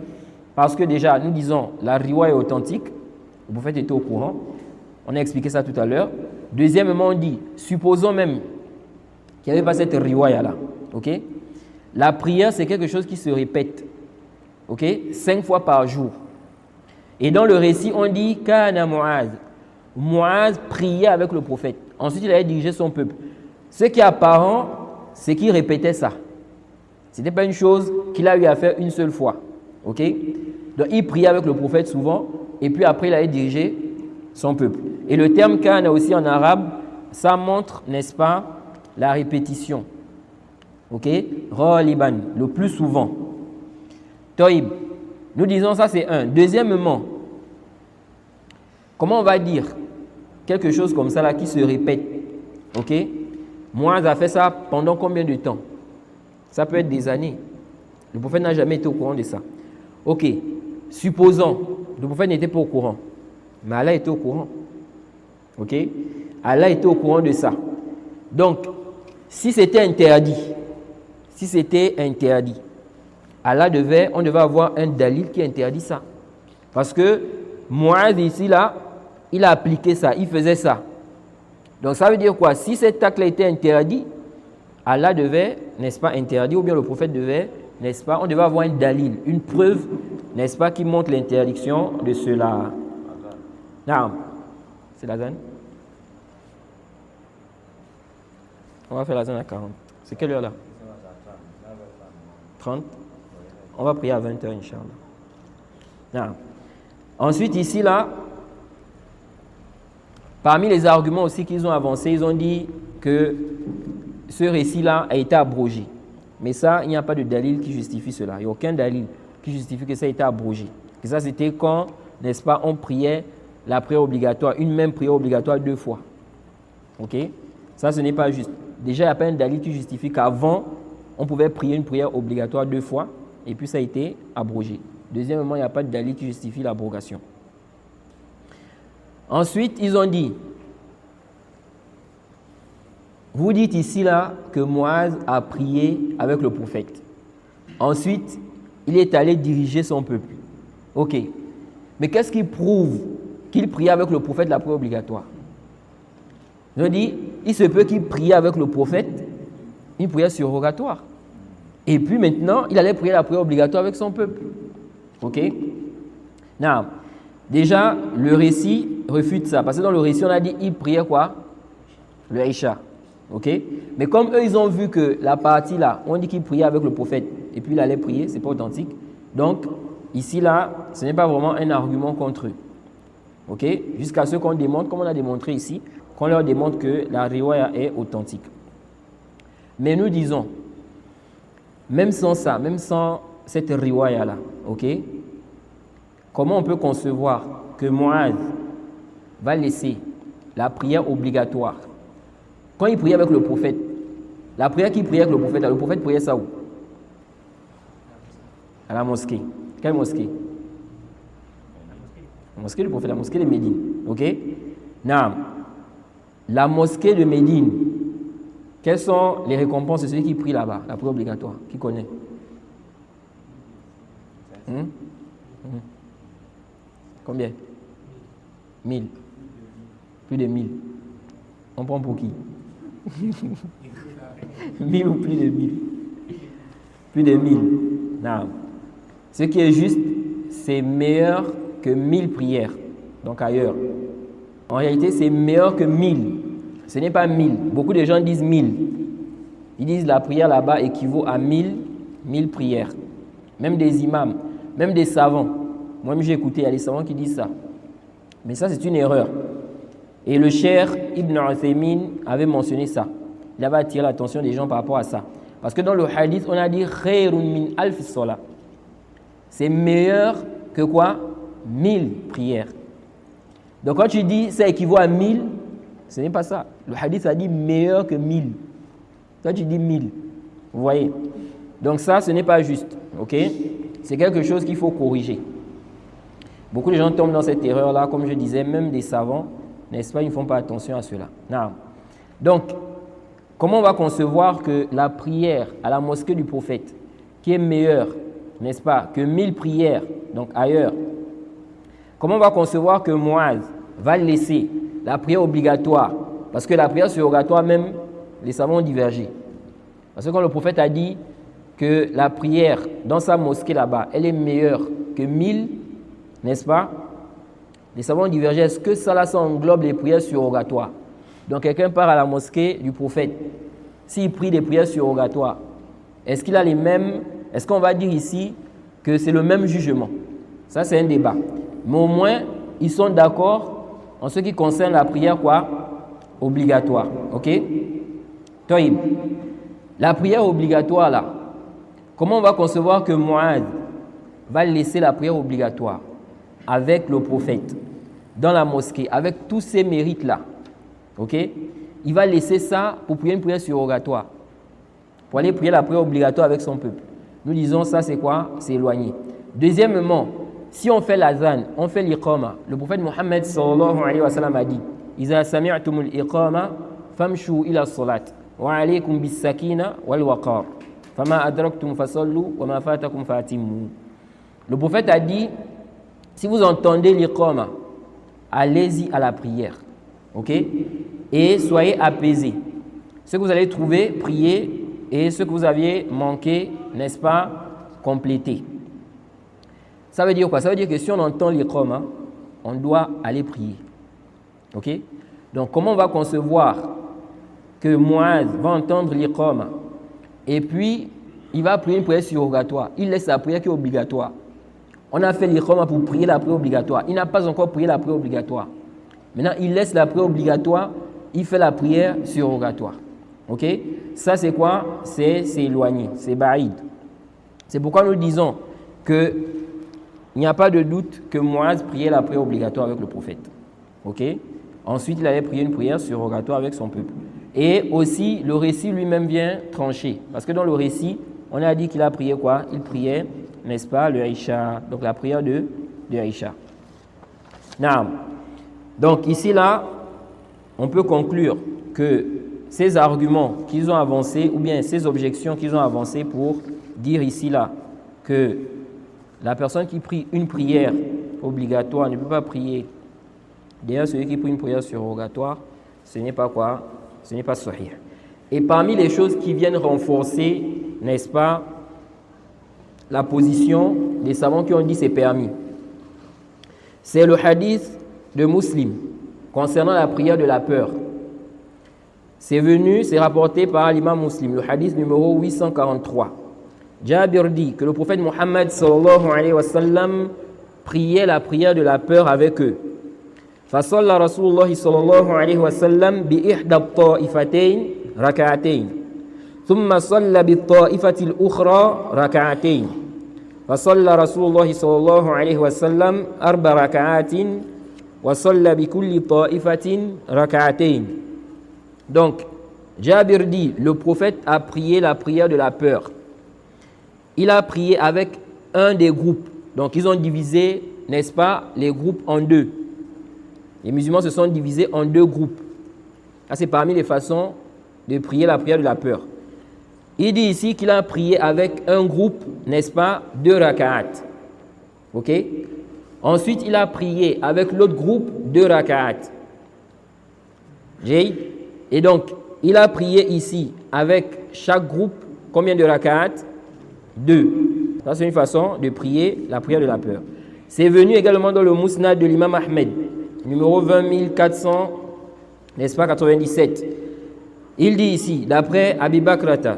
Parce que déjà, nous disons la riwaya est authentique. Le prophète était au courant. On a expliqué ça tout à l'heure. Deuxièmement, on dit, supposons même qu'il n'y avait pas cette riwaya là. Ok? La prière, c'est quelque chose qui se répète. Ok? 5 fois par jour. Et dans le récit, on dit Kana Muaz. Muaz priait avec le prophète. Ensuite, il allait diriger son peuple. Ce qui est apparent, c'est qu'il répétait ça. Ce n'était pas une chose qu'il a eu à faire une seule fois. Ok? Donc, il priait avec le prophète souvent. Et puis après, il allait diriger son peuple. Et le terme Kana aussi en arabe, ça montre, n'est-ce pas, la répétition. Ok? Ghaliban, le plus souvent. Toïb. Nous disons ça, c'est un. Deuxièmement, comment on va dire quelque chose comme ça là qui se répète? Ok? Muaz a fait ça pendant combien de temps? Ça peut être des années. Le prophète n'a jamais été au courant de ça. Ok, supposons, le prophète n'était pas au courant, mais Allah était au courant. Ok, Allah était au courant de ça. Donc, si c'était interdit, on devait avoir un dalil qui interdit ça. Parce que Mu'adh ici, là, il a appliqué ça, il faisait ça. Donc ça veut dire quoi? Si cet acte-là était interdit, Allah devait, n'est-ce pas, interdire, ou bien le prophète devait, n'est-ce pas, on devait avoir un dalil, une preuve, n'est-ce pas, qui montre l'interdiction de cela. Non, c'est la zone. On va faire la zone à 40. C'est quelle heure là? 30. On va prier à 20h, Inch'Allah. Non. Ensuite, ici, là, parmi les arguments aussi qu'ils ont avancés, ils ont dit que ce récit-là a été abrogé. Mais ça, il n'y a pas de dalil qui justifie cela. Il n'y a aucun dalil qui justifie que ça a été abrogé. Et ça, c'était quand, n'est-ce pas, on priait la prière obligatoire, une même prière obligatoire 2 fois. Ok? Ça, ce n'est pas juste. Déjà, il n'y a pas un dalil qui justifie qu'avant, on pouvait prier une prière obligatoire 2 fois, et puis ça a été abrogé. Deuxièmement, il n'y a pas de dalil qui justifie l'abrogation. Ensuite, ils ont dit, vous dites ici là que Mu'adh a prié avec le prophète. Ensuite, il est allé diriger son peuple. Ok. Mais qu'est-ce qui prouve qu'il priait avec le prophète la prière obligatoire? Ils ont dit, il se peut qu'il priait avec le prophète une prière surrogatoire. Et puis maintenant, il allait prier la prière obligatoire avec son peuple. Ok? Non. Déjà, le récit refute ça. Parce que dans le récit, on a dit, il priait quoi? Le Isha. Ok? Mais comme eux, ils ont vu que la partie là, on dit qu'il priait avec le prophète, et puis il allait prier, c'est pas authentique. Donc, ici là, ce n'est pas vraiment un argument contre eux. Ok? Jusqu'à ce qu'on démontre, comme on a démontré ici, qu'on leur démontre que la riwaya est authentique. Mais nous disons, même sans ça, même sans cette riwaya là, ok? Comment on peut concevoir que Mu'adh va laisser la prière obligatoire? Quand il priait avec le prophète, la prière qu'il priait avec le prophète priait ça où? À la mosquée. Quelle mosquée? La mosquée du prophète, la mosquée de Médine. Ok? Non. La mosquée de Médine, quelles sont les récompenses de celui qui prie là-bas? La prière obligatoire. Qui connaît? Combien? 1000. Plus de 1000. On prend pour qui? 1000 ou plus de 1000? Plus de 1000. Non. Ce qui est juste, c'est meilleur que 1000 prières. Donc ailleurs. En réalité, c'est meilleur que 1000. Ce n'est pas 1000. Beaucoup de gens disent 1000. Ils disent la prière là-bas équivaut à 1000 prières. Même des imams, même des savants. Moi-même, j'ai écouté, il y a des savants qui disent ça. Mais ça, c'est une erreur. Et le Cheikh Ibn Uthaymin avait mentionné ça. Il avait attiré l'attention des gens par rapport à ça. Parce que dans le hadith, on a dit khayrun min alf salat. C'est meilleur que quoi? 1000 prières. Donc quand tu dis ça équivaut à 1000, ce n'est pas ça. Le hadith a dit meilleur que 1000. Toi tu dis 1000. Vous voyez? Donc ça, ce n'est pas juste. Ok? C'est quelque chose qu'il faut corriger. Beaucoup de gens tombent dans cette erreur-là, comme je disais, même des savants, n'est-ce pas? Ils ne font pas attention à cela. Non. Donc, comment on va concevoir que la prière à la mosquée du prophète, qui est meilleure, n'est-ce pas, que 1000 prières, donc ailleurs, comment on va concevoir que Mu'adh va laisser la prière obligatoire? Parce que la prière surrogatoire, même, les savants ont divergé. Parce que quand le prophète a dit que la prière dans sa mosquée là-bas, elle est meilleure que 1000, n'est-ce pas? Les savants ont divergé. Est-ce que ça englobe les prières surrogatoires? Donc quelqu'un part à la mosquée du prophète. S'il prie des prières surrogatoires, est-ce qu'il a les mêmes? Est-ce qu'on va dire ici que c'est le même jugement? Ça, c'est un débat. Mais au moins, ils sont d'accord en ce qui concerne la prière quoi? Obligatoire. Ok? Toïb. La prière obligatoire là, comment on va concevoir que Mu'adh va laisser la prière obligatoire avec le prophète dans la mosquée, avec tous ces mérites là? Ok? Il va laisser ça pour prier une prière surrogatoire. pour aller prier la prière obligatoire avec son peuple. Nous disons ça c'est quoi? C'est éloigné. Deuxièmement, si on fait l'azan, on fait l'iqama, le prophète Mohammed sallallahu alayhi wa sallam a dit Iza sami'tumul iqama famshu ila salat wa alaykum bis sakina wal waqar fama adraktum fasallu wa ma fatakum fatimmu. Le prophète a dit si vous entendez l'iqama, allez-y à la prière. OK? Et soyez apaisés. Ce que vous allez trouver, priez, et ce que vous aviez manqué, n'est-ce pas, complétez. Ça veut dire quoi? Ça veut dire que si on entend l'iqama, on doit aller prier. OK? Donc, comment on va concevoir que Muaz va entendre l'iqama et puis il va prier une prière surrogatoire? Il laisse la prière qui est obligatoire. On a fait l'iqama pour prier la prière obligatoire. Il n'a pas encore prié la prière obligatoire. Maintenant, il laisse la prière obligatoire, il fait la prière surrogatoire. OK? Ça, c'est quoi? C'est éloigné, c'est baïd. C'est pourquoi nous disons qu'il n'y a pas de doute que Muaz priait la prière obligatoire avec le prophète. OK? Ensuite, il allait prier une prière surrogatoire avec son peuple. Et aussi, le récit lui-même vient trancher. Parce que dans le récit, on a dit qu'il a prié quoi? Il priait, n'est-ce pas, le Aïcha, donc la prière de Aïcha. Naam. Donc ici, là, on peut conclure que ces arguments qu'ils ont avancés, ou bien ces objections qu'ils ont avancées pour dire ici, là, que la personne qui prie une prière obligatoire ne peut pas prier. D'ailleurs, celui qui prie une prière surrogatoire, ce n'est pas quoi? Ce n'est pas sahih. Et parmi les choses qui viennent renforcer, n'est-ce pas, la position des savants qui ont dit c'est permis, c'est le hadith de Muslim concernant la prière de la peur. C'est rapporté par l'imam Muslim, le hadith numéro 843. Jabir dit que le prophète Mohammed sallallahu alayhi wa sallam priait la prière de la peur avec eux. فصلى رسول الله صلى الله عليه وسلم بإحدى الطائفتين ركعتين ثم صلى بالطائفة الأخرى ركعتين فصلى رسول الله صلى الله عليه وسلم 4 ركعات وصلى بكل طائفة ركعتين. Donc, Jabir dit, le prophète a prié la prière de la peur. Il a prié avec un des groupes. Donc, ils ont divisé, n'est-ce pas, les groupes en deux. Les musulmans se sont divisés en 2 groupes. Ça, c'est parmi les façons de prier la prière de la peur. Il dit ici qu'il a prié avec un groupe, n'est-ce pas, 2 raka'at. OK? Ensuite, il a prié avec l'autre groupe 2 raka'at. Et donc, il a prié ici avec chaque groupe, combien de raka'at? 2. Ça, c'est une façon de prier la prière de la peur. C'est venu également dans le Musnad de l'imam Ahmed, numéro 20400, n'est-ce pas, 97. Il dit ici, d'après Abi Bakrata,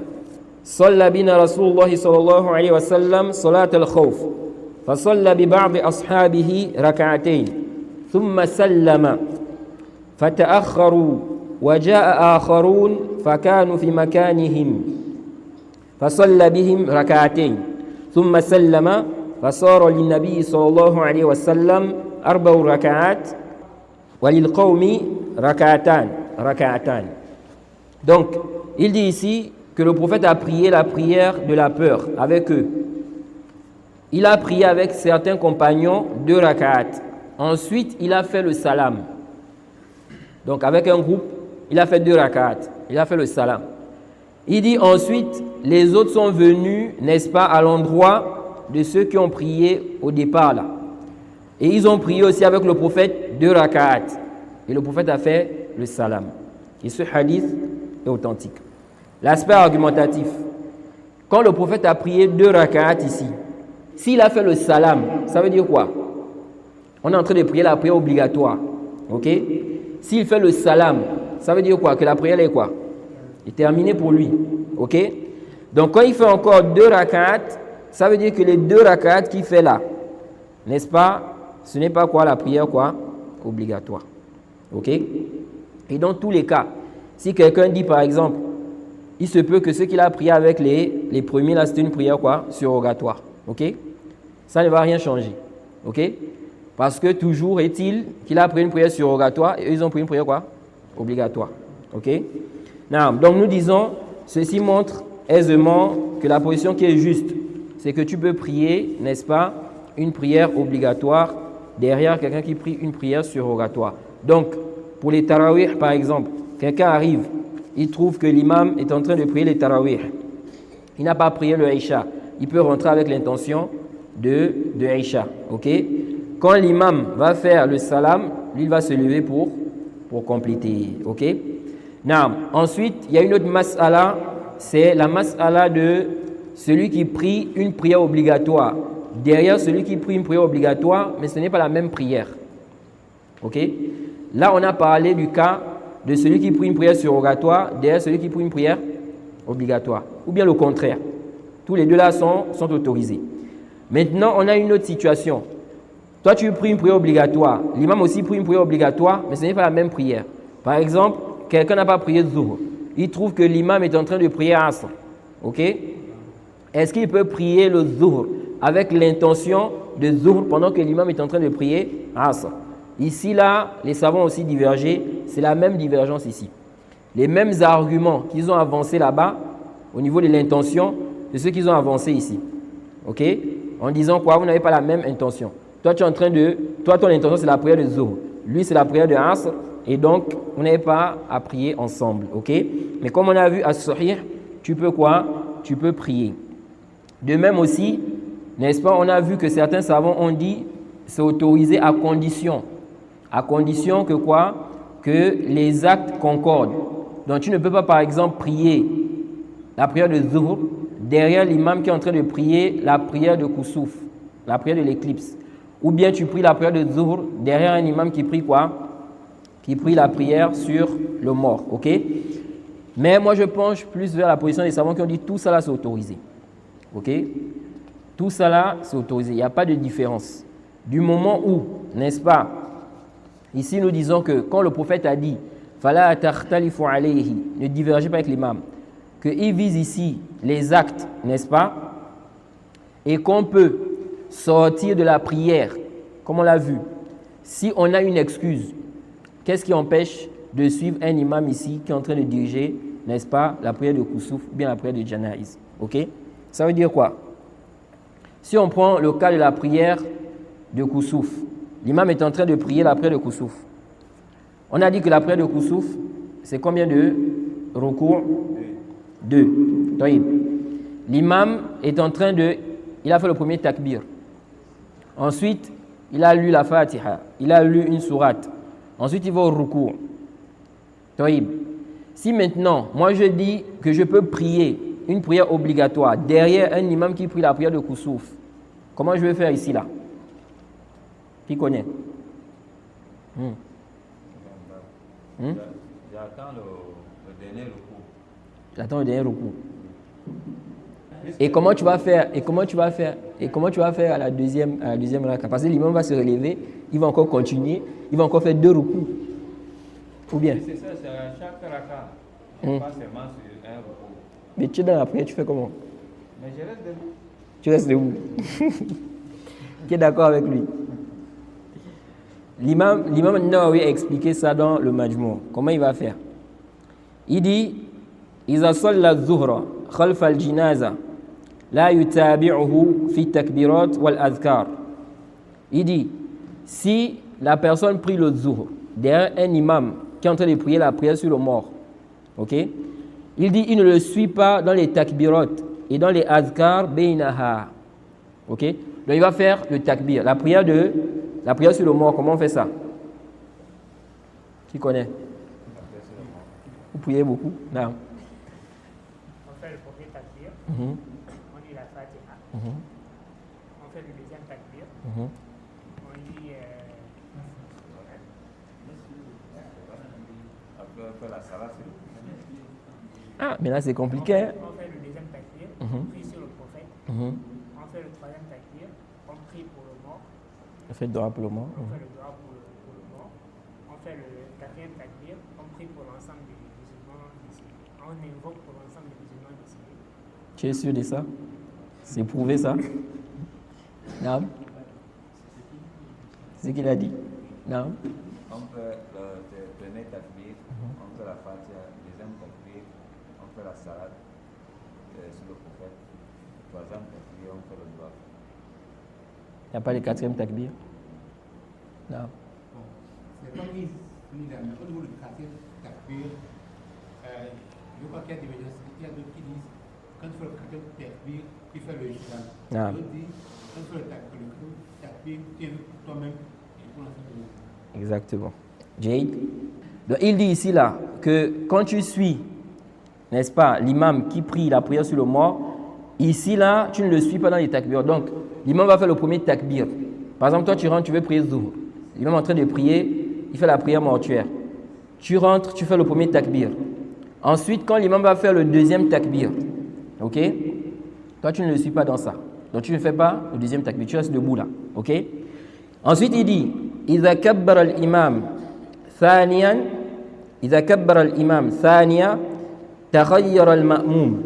صلى بنا رسول الله صلى الله عليه وسلم صلاة الخوف فصلى ببعض أصحابه ركعتين ثم سلم فتأخروا وجاء آخرون فكانوا في مكانهم فصلى بهم ركعتين ثم سلم فصار للنبي صلى الله عليه وسلم 4 ركعات وللقوم ركعتان. Donc, il dit ici que le prophète a prié la prière de la peur avec eux. Il a prié avec certains compagnons 2 rak'at. Ensuite, il a fait le salam. Donc, avec un groupe, il a fait 2 rak'at. Il a fait le salam. Il dit ensuite, les autres sont venus, n'est-ce pas, à l'endroit de ceux qui ont prié au départ là. Et ils ont prié aussi avec le prophète 2 rak'at. Et le prophète a fait le salam. Et ce hadith est authentique. L'aspect argumentatif. Quand le prophète a prié 2 rak'at ici, s'il a fait le salam, ça veut dire quoi? On est en train de prier la prière obligatoire. Ok? S'il fait le salam, ça veut dire quoi? Que la prière est quoi? Est terminée pour lui. Ok? Donc quand il fait encore 2 rak'at, ça veut dire que les 2 rak'at qu'il fait là, n'est-ce pas? Ce n'est pas quoi la prière quoi? Obligatoire. Ok? Et dans tous les cas, si quelqu'un dit par exemple, il se peut que ce qu'il a prié avec les premiers là, c'était une prière quoi? Surrogatoire. Ok? Ça ne va rien changer. Ok? Parce que toujours est-il qu'il a pris une prière surrogatoire et eux ils ont pris une prière quoi? Obligatoire. Ok? Non, donc nous disons, ceci montre aisément que la position qui est juste, c'est que tu peux prier, n'est-ce pas, une prière obligatoire derrière quelqu'un qui prie une prière surrogatoire. Donc, pour les tarawih, par exemple, quelqu'un arrive, il trouve que l'imam est en train de prier les tarawih. Il n'a pas prié le Isha. Il peut rentrer avec l'intention de Isha. Ok? Quand l'imam va faire le salam, lui, il va se lever pour compléter. Ok? Ensuite, il y a une autre mas'ala, c'est la mas'ala de celui qui prie une prière obligatoire. Derrière celui qui prie une prière obligatoire, mais ce n'est pas la même prière. Ok? Là, on a parlé du cas de celui qui prie une prière surrogatoire, derrière celui qui prie une prière obligatoire. Ou bien le contraire. Tous les deux là sont autorisés. Maintenant, on a une autre situation. Toi, tu pries une prière obligatoire. L'imam aussi prie une prière obligatoire, mais ce n'est pas la même prière. Par exemple, quelqu'un n'a pas prié Zuhr. Il trouve que l'imam est en train de prier Asr. Ok? Est-ce qu'il peut prier le Zuhr avec l'intention de Zuhr pendant que l'imam est en train de prier Asr? Ici, là, les savants ont aussi divergé. C'est la même divergence ici. Les mêmes arguments qu'ils ont avancés là-bas, au niveau de l'intention, c'est ceux qu'ils ont avancés ici. Ok? En disant quoi? Vous n'avez pas la même intention. Toi, tu es en train de... Toi, ton intention, c'est la prière de Zuhr. Lui, c'est la prière de Asr. Et donc, vous n'avez pas à prier ensemble. Ok? Mais comme on a vu à Sahih, tu peux quoi? Tu peux prier. De même aussi, n'est-ce pas? On a vu que certains savants ont dit c'est autorisé à condition. À condition que quoi? Que les actes concordent. Donc, tu ne peux pas, par exemple, prier la prière de Zuhr derrière l'imam qui est en train de prier la prière de Kusuf, la prière de l'éclipse. Ou bien tu pries la prière de Zuhr derrière un imam qui prie quoi? Qui prie la prière sur le mort. Ok? Mais moi, je penche plus vers la position des savants qui ont dit tout ça là, c'est autorisé. Ok? Tout ça là, c'est autorisé. Il n'y a pas de différence. Du moment où, n'est-ce pas? Ici, nous disons que quand le prophète a dit Fala takhtalifu alayhi, ne divergez pas avec l'imam, qu'il vise ici les actes, n'est-ce pas? Et qu'on peut sortir de la prière, comme on l'a vu, si on a une excuse. Qu'est-ce qui empêche de suivre un imam ici qui est en train de diriger, n'est-ce pas, la prière de Kusuf ou bien la prière de Janaïs? Ok? Ça veut dire quoi? Si on prend le cas de la prière de Kusuf, l'imam est en train de prier la prière de Kusuf. On a dit que la prière de Kusuf, c'est combien de recours? 2. L'imam est en train de... Il a fait le premier takbir. Ensuite, il a lu la Fatiha. Il a lu une sourate. Ensuite, il va au recours. Si maintenant, moi je dis que je peux prier une prière obligatoire derrière un imam qui prie la prière de Kusuf, comment je vais faire ici là? Qui connaît? J'attends le dernier recours. J'attends le dernier recours. Et comment tu vas faire? Et comment tu vas faire à la deuxième raka? Parce que l'imam va se relever, il va encore continuer, il va encore faire 2 recours. Ou bien? C'est ça, c'est à chaque raka. Pas seulement sur un recours. Mais tu es dans la prière, tu fais comment? Mais je reste debout. Tu restes debout. Qui est d'accord avec lui? L'imam Nawawi a expliqué ça dans le Majmou'. Comment il va faire? Il dit إذا صلى الظهر خلف الجنازة لا يتابعه في التكبيرات والأذكار. Il dit si la personne prie le zuhr derrière un imam qui est en train de prier la prière sur le mort, ok? Il dit il ne le suit pas dans les takbirot et dans les azkar bainaha. Ok? Donc il va faire le takbir, la prière sur le mort. Comment on fait ça? Qui connaît? Vous priez beaucoup? Non. On fait le premier takbir, on dit la Fatiha, on fait le deuxième takbir, on dit Après, on fait la salat. Ah, mais là c'est compliqué. Hein? on fait le deuxième takbir, on prie sur le prophète, on fait le troisième takbir, on prie pour le mort, On fait le dua pour le mort. on fait le dua pour le mort, on fait le quatrième takbir, on prie pour l'ensemble des musulmans décédés, on invoque pour l'ensemble des musulmans décédés. Tu es sûr de ça? C'est prouvé ça? Non? C'est ce qu'il a dit? Non? On fait le premier takbir, on fait la Fatiha, le deuxième takbir, on fait la salade. sur le prophète. Par exemple, on fait le doigt. Il n'y a pas le quatrième takbir? Non. Bon, c'est pas mis au niveau du quatrième takbir, je crois qu'il y a des médias, il y a d'autres qui disent quand tu fais le quatrième takbir, tu fais le islam. D'autres disent quand tu fais le takbir, tu es toi-même et pour l'ensemble. Exactement. Jade. Donc il dit ici là que quand tu suis, n'est-ce pas, l'imam qui prie la prière sur le mort, ici là, tu ne le suis pas dans les takbir. Donc l'imam va faire le premier takbir. Par exemple, toi tu rentres, tu veux prier Zuhr. L'imam est en train de prier, il fait la prière mortuaire. Tu rentres, tu fais le premier takbir. Ensuite, quand l'imam va faire le deuxième takbir, ok, toi tu ne le suis pas dans ça. Donc tu ne fais pas le deuxième takbir, tu restes debout là, ok. Ensuite il dit, إذا كبر الإمام ثانيا إذا كبر الإمام ثانيا تغير المأموم.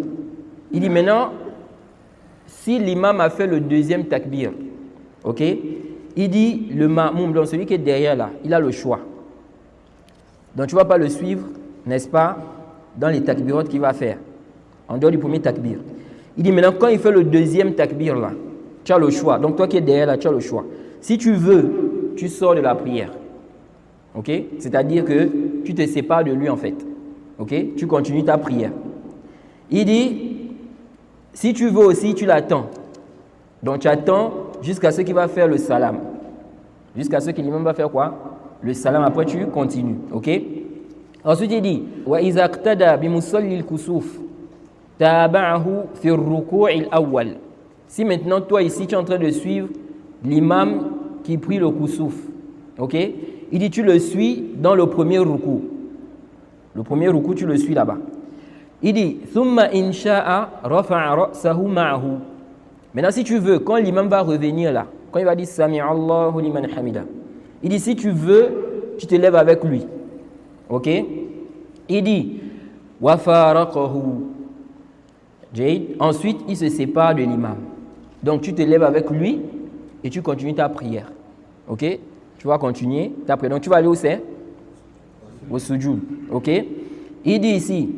Il dit maintenant, si l'imam a fait le deuxième takbir, ok, il dit le ma'moum, donc celui qui est derrière là, il a le choix. Donc tu ne vas pas le suivre, n'est-ce pas, dans les takbirotes qu'il va faire, en dehors du premier takbir. Il dit maintenant, quand il fait le deuxième takbir là, tu as le choix. Donc toi qui es derrière là, tu as le choix. Si tu veux, tu sors de la prière. Ok? C'est-à-dire que tu te sépares de lui en fait. Ok? Tu continues ta prière. Il dit, si tu veux aussi, tu l'attends. Donc tu attends jusqu'à ce qu'il va faire le salam. Jusqu'à ce qu'il va faire quoi? Le salam. Après tu continues. Ok? Ensuite il dit, wa iza qtada bi musalli al-kusuf taba'ahu fi ar-ruku' al-awwal. Si maintenant toi ici tu es en train de suivre l'imam qui prie le kusuf. Ok? Il dit tu le suis dans le premier ruku. Le premier ruku tu le suis là-bas. Il dit thumma in sha'a rafa'a ra'sahu ma'ahu. Maintenant si tu veux, quand l'imam va revenir là, quand il va dire Sami Allahu liman hamida, il dit si tu veux, tu te lèves avec lui. Ok? Il dit wa faraqahu. Ensuite il se sépare de l'imam. Donc tu te lèves avec lui et tu continues ta prière. Ok? Tu vas continuer ta prière. Donc tu vas aller où c'est? Au sujoud. Ok? Il dit ici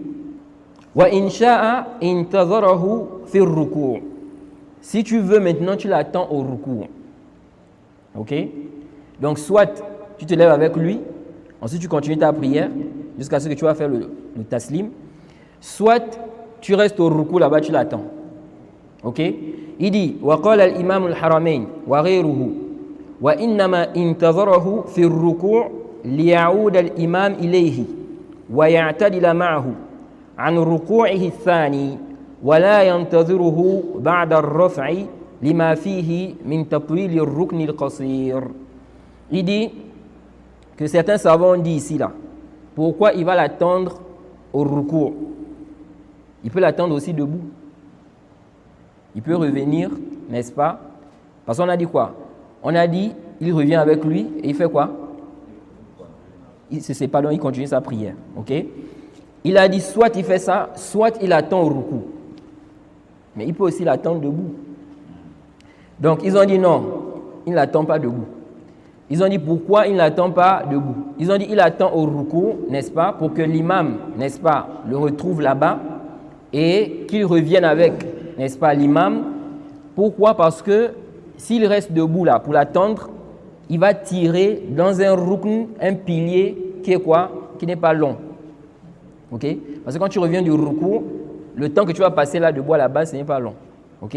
wa in sha'a intazarahu fi ruku'. Si tu veux maintenant, tu l'attends au ruku'. Ok? Donc soit tu te lèves avec lui, ensuite tu continues ta prière jusqu'à ce que tu vas faire le taslim, soit tu restes au ruku' là-bas, tu l'attends. Ok? Il dit wa qala al-imam al-haramain wa ghayruhu wa innama intazarahu fi ar-ruku' liya'ud al-imam ilayhi wa ya'tadila ma'ahu an ruku'ihi ath-thani wa la yantaziruhu ba'da ar-raf'i lima fihi min tatwil ar-rukn al-qasir. Il dit que certains savants ont dit ici là, pourquoi il va l'attendre au ruku'? Il peut l'attendre aussi debout. Il peut revenir, n'est-ce pas? Parce qu'on a dit quoi? On a dit, il revient avec lui et il fait quoi? Il se sépare, donc il continue sa prière. Ok? Il a dit, soit il fait ça, soit il attend au ruku'. Mais il peut aussi l'attendre debout. Donc ils ont dit non, il ne l'attend pas debout. Ils ont dit pourquoi il ne l'attend pas debout? Ils ont dit il attend au ruku', n'est-ce pas? Pour que l'imam, n'est-ce pas, le retrouve là-bas et qu'il revienne avec, n'est-ce pas, l'imam. Pourquoi? Parce que s'il reste debout là pour l'attendre, il va tirer dans un rukn, un pilier qui est quoi? Qui n'est pas long. Ok? Parce que quand tu reviens du ruku', le temps que tu vas passer là debout à la base, ce n'est pas long. Ok?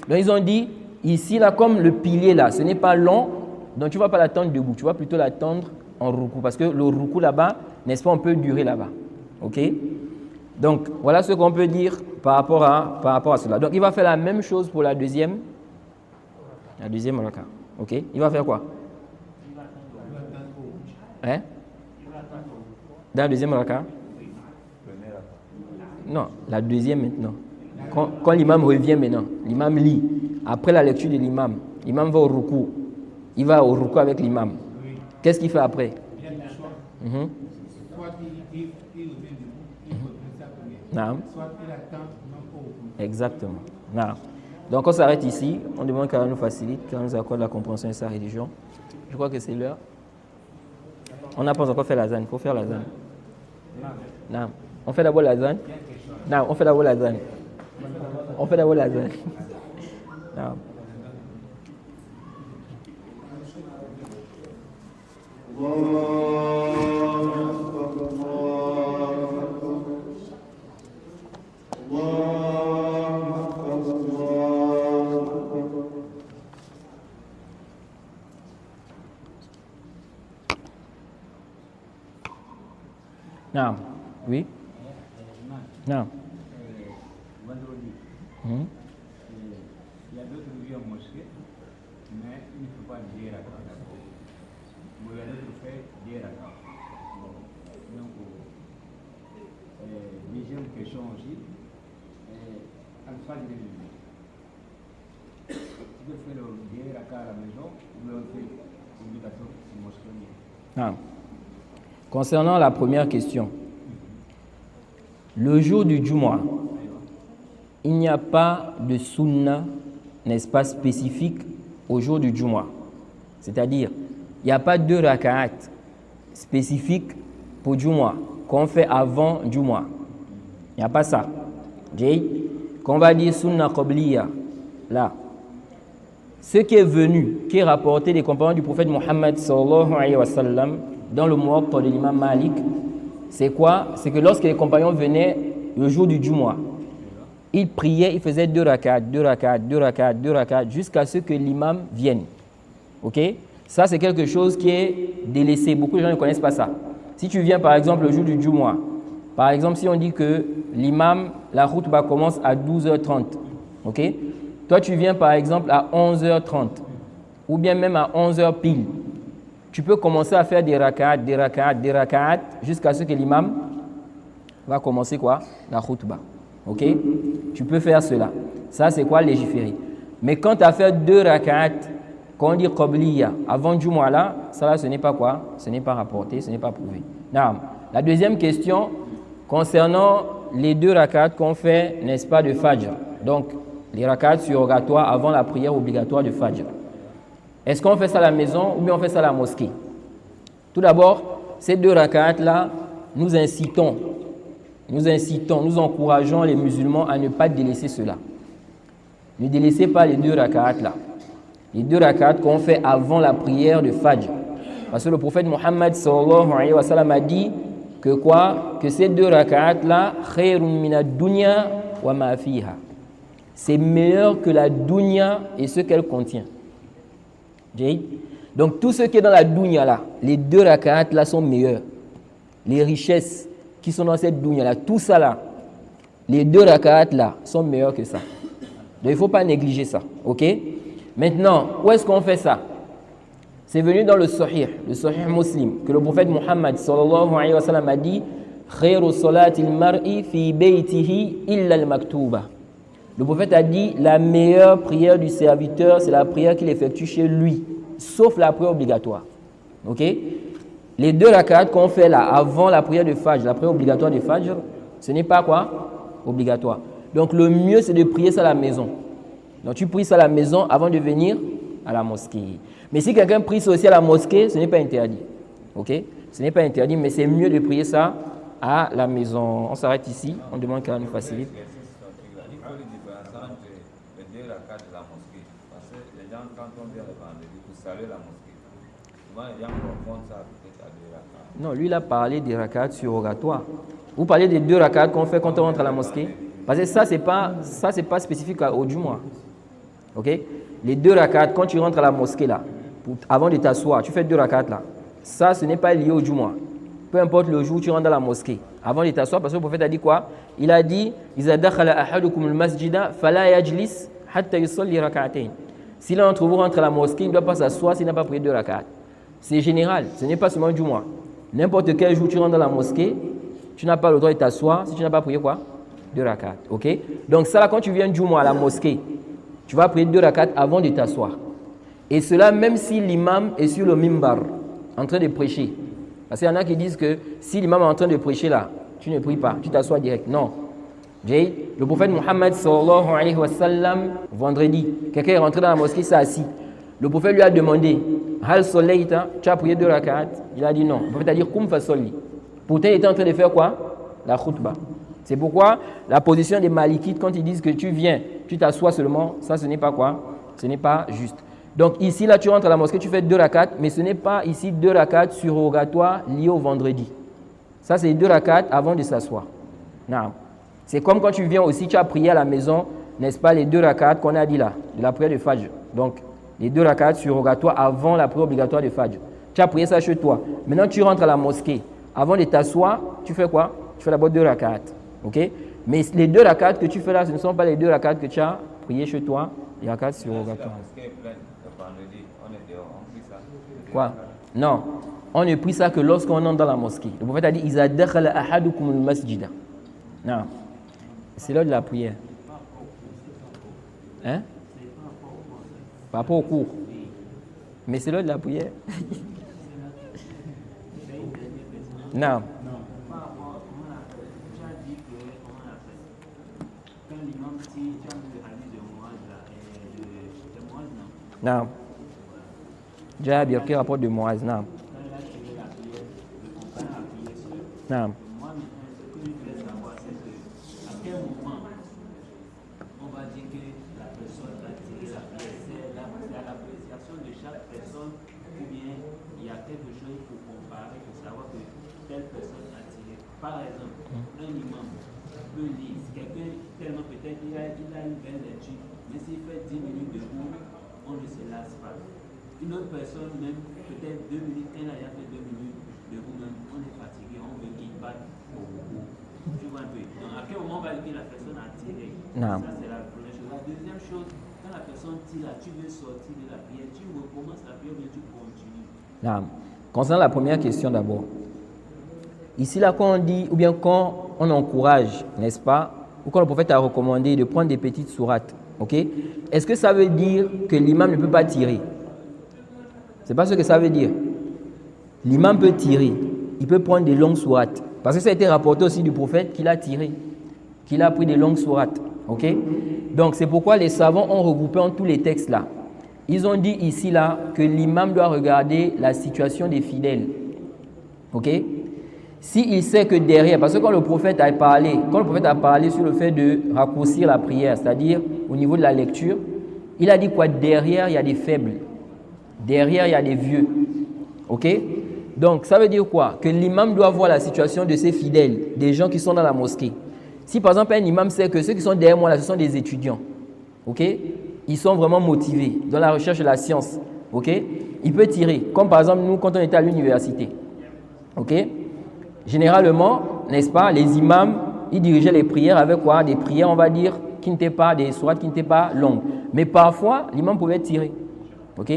Donc ils ont dit ici là, comme le pilier là, ce n'est pas long, donc tu ne vas pas l'attendre debout, tu vas plutôt l'attendre en ruku'. Parce que le ruku' là-bas, n'est-ce pas, on peut durer là-bas. Ok? Donc, voilà ce qu'on peut dire par rapport à cela. Donc, il va faire la même chose pour la deuxième raka. Ok? Il va faire quoi? Hein? Dans la deuxième raka? Non, la deuxième maintenant. Quand l'imam revient maintenant, l'imam lit. Après la lecture de l'imam, l'imam va au ruku'. Il va au ruku' avec l'imam. Qu'est-ce qu'il fait après? Exactement. Donc on s'arrête ici. On demande qu'Allah nous facilite, qu'Allah nous accorde la compréhension de sa religion. Je crois que c'est l'heure. On n'a pas encore fait la zane. Il faut faire la zane. On fait d'abord la zane. On fait d'abord la zane. On fait d'abord l'azan. Non. Non. Oui. Non. Vendredi, il y a d'autres vieux en mosquée, mais il ne faut pas dire à quand. Il y a d'autres faits dire à quand. Donc, deuxième question aussi, Alpha de l'Église. Tu peux faire le dire à quand à la maison ou le fait obligatoire en mosquée? Non. Concernant la première question, le jour du Jumu'ah, il n'y a pas de sunna, n'est-ce pas, spécifique au jour du Jumu'ah. C'est-à-dire, il n'y a pas de raka'at spécifique pour Jumu'ah qu'on fait avant Jumu'ah. Il n'y a pas ça. Qu'on va dire sunna qabliya, là. Ce qui est venu, qui est rapporté des compagnons du prophète Mohammed sallallahu alayhi wa sallam dans le Muwatta de l'imam Malik, c'est quoi? C'est que lorsque les compagnons venaient le jour du Jumu'ah, ils priaient, ils faisaient 2 rakats, 2 rakats, 2 rakats, 2 rakats, jusqu'à ce que l'imam vienne. Ok? Ça, c'est quelque chose qui est délaissé. Beaucoup de gens ne connaissent pas ça. Si tu viens, par exemple, le jour du Jumu'ah, par exemple, si on dit que l'imam, la khutba commence à 12h30, ok? Toi, tu viens, par exemple, à 11h30, ou bien même à 11h pile. Tu peux commencer à faire des rakats, des rakats, des rakats, jusqu'à ce que l'imam va commencer quoi? La khutba. Ok? Tu peux faire cela. Ça, c'est quoi légiférer? Mais quand tu as fait 2 rakats, quand on dit qabliya, avant Jumu'ah là, ça là, ce n'est pas quoi? Ce n'est pas rapporté, ce n'est pas prouvé. Naam. La deuxième question, concernant les 2 rakats qu'on fait, n'est-ce pas, de Fajr. Donc, les rakats surrogatoires avant la prière obligatoire de Fajr. Est-ce qu'on fait ça à la maison ou bien on fait ça à la mosquée? Tout d'abord, ces 2 rakats-là, nous incitons, nous encourageons les musulmans à ne pas délaisser cela. Ne délaissez pas les 2 rakats-là. Les 2 rakats qu'on fait avant la prière de Fajr. Parce que le prophète Mohammed sallallahu alayhi wa sallam a dit que quoi? Que ces 2 rakats-là, khayrun mina dunya wa ma fiha. C'est meilleur que la dunya et ce qu'elle contient. Donc tout ce qui est dans la dunya là, les 2 rakats là sont meilleurs. Les richesses qui sont dans cette dunya là, tout ça là, les 2 rakats là sont meilleurs que ça. Donc il ne faut pas négliger ça, ok? Maintenant, où est-ce qu'on fait ça? C'est venu dans le Sahih Muslim, que le prophète Muhammad sallallahu alayhi wa sallam a dit khayru salatil mar'i fi baytihi illa al-maktuba. Le prophète a dit la meilleure prière du serviteur, c'est la prière qu'il effectue chez lui, sauf la prière obligatoire. Ok? Les 2 rakats qu'on fait là, avant la prière de Fajr, la prière obligatoire de Fajr, ce n'est pas quoi? Obligatoire. Donc le mieux, c'est de prier ça à la maison. Donc tu pries ça à la maison avant de venir à la mosquée. Mais si quelqu'un prie ça aussi à la mosquée, ce n'est pas interdit. Ok? Ce n'est pas interdit, mais c'est mieux de prier ça à la maison. On s'arrête ici, on demande qu'elle nous facilite. Non, lui, il a parlé des rakats surrogatoires. Vous parlez des 2 rakats qu'on fait quand on rentre à la mosquée. Parce que ça, c'est pas spécifique au Jumu'ah. Ok? Les 2 rakats, quand tu rentres à la mosquée là, avant de t'asseoir, tu fais 2 rakats là. Ça, ce n'est pas lié au Jumu'ah. Peu importe le jour où tu rentres dans la mosquée, avant de t'asseoir, parce que le prophète a dit quoi? Il a dit Iza dakhala ahadukum al-masjida fala yajlis hatta yusalli rak'atayn. Si l'un d'entre vous rentre à la mosquée, il ne doit pas s'asseoir s'il n'a pas prié 2 rakats. C'est général, ce n'est pas seulement du Jumu'ah. N'importe quel jour tu rentres dans la mosquée, tu n'as pas le droit de t'asseoir si tu n'as pas prié quoi? 2 rakats. Ok? Donc ça là, quand tu viens du Jumu'ah à la mosquée, tu vas prier 2 rakats avant de t'asseoir. Et cela même si l'imam est sur le mimbar, en train de prêcher. Parce qu'il y en a qui disent que si l'imam est en train de prêcher là, tu ne pries pas, tu t'assois direct. Non. Le prophète Mohammed sallallahu alayhi wa sallam, vendredi, quelqu'un est rentré dans la mosquée, s'est assis. Le prophète lui a demandé Hal solayta, tu as prié 2 rakats? Il a dit non. Le prophète a dit Kum fa solli. Pourtant, il était en train de faire quoi? La khutba. C'est pourquoi la position des Malikites, quand ils disent que tu viens, tu t'assois seulement, ça ce n'est pas quoi? Ce n'est pas juste. Donc ici, là, tu rentres à la mosquée, tu fais 2 rakats, mais ce n'est pas ici 2 rakats surrogatoires liés au vendredi. Ça, c'est 2 rakats avant de s'asseoir. Non. C'est comme quand tu viens aussi, tu as prié à la maison, n'est-ce pas, les 2 rakats qu'on a dit là, de la prière de Fajr. Donc, les 2 rakats surrogatoires avant la prière obligatoire de Fajr. Tu as prié ça chez toi. Maintenant, tu rentres à la mosquée. Avant de t'asseoir, tu fais quoi? Tu fais d'abord 2 rakats. OK? Mais les 2 rakats que tu fais là, ce ne sont pas les 2 rakats que tu as prié chez toi, les rakats surrogatoires. Quoi? Non. On ne prie ça que lorsqu'on entre dans la mosquée. Le prophète a dit Iza dakhala ahadukum al-masjida. Non. C'est l'heure de la prière. Hein? Par rapport au cours. Mais c'est l'heure de la prière. Non. Non. Jabir, quel rapport de Moaz? Non. Non. Par exemple, un imam peut lire, quelqu'un tellement peut-être il a une belle lecture, mais s'il fait 10 minutes de cours, on ne se lasse pas. Une autre personne, même peut-être 2 minutes, elle a fait 2 minutes de cours, même on est fatigué, on veut qu'il batte au cours. Tu vois un peu. Donc à quel moment on va dire que la personne a tiré? Ça c'est la première chose. La deuxième chose, quand la personne tire, tu veux sortir de la prière, tu recommences la prière, mais tu continues. Concernant la première question d'abord. Ici, là, quand on dit, ou bien quand on encourage, n'est-ce pas, ou quand le prophète a recommandé de prendre des petites sourates, ok, est-ce que ça veut dire que l'imam ne peut pas tirer? Ce n'est pas ce que ça veut dire. L'imam peut tirer, il peut prendre des longues sourates. Parce que ça a été rapporté aussi du prophète qu'il a tiré, qu'il a pris des longues sourates, ok. Donc, c'est pourquoi les savants ont regroupé en tous les textes là. Ils ont dit ici, là, que l'imam doit regarder la situation des fidèles, ok. S'il sait que derrière, parce que quand le prophète a parlé sur le fait de raccourcir la prière, c'est-à-dire au niveau de la lecture, il a dit quoi? Derrière, il y a des faibles. Derrière, il y a des vieux. OK? Donc, ça veut dire quoi? Que l'imam doit voir la situation de ses fidèles, des gens qui sont dans la mosquée. Si par exemple, un imam sait que ceux qui sont derrière moi, là, ce sont des étudiants. OK? Ils sont vraiment motivés dans la recherche de la science. OK? Il peut tirer. Comme par exemple, nous, quand on était à l'université. OK? Généralement, n'est-ce pas, les imams, ils dirigeaient les prières avec quoi? Des prières, on va dire, qui n'étaient pas des sourates, qui n'étaient pas longues. Mais parfois, l'imam pouvait tirer. Ok?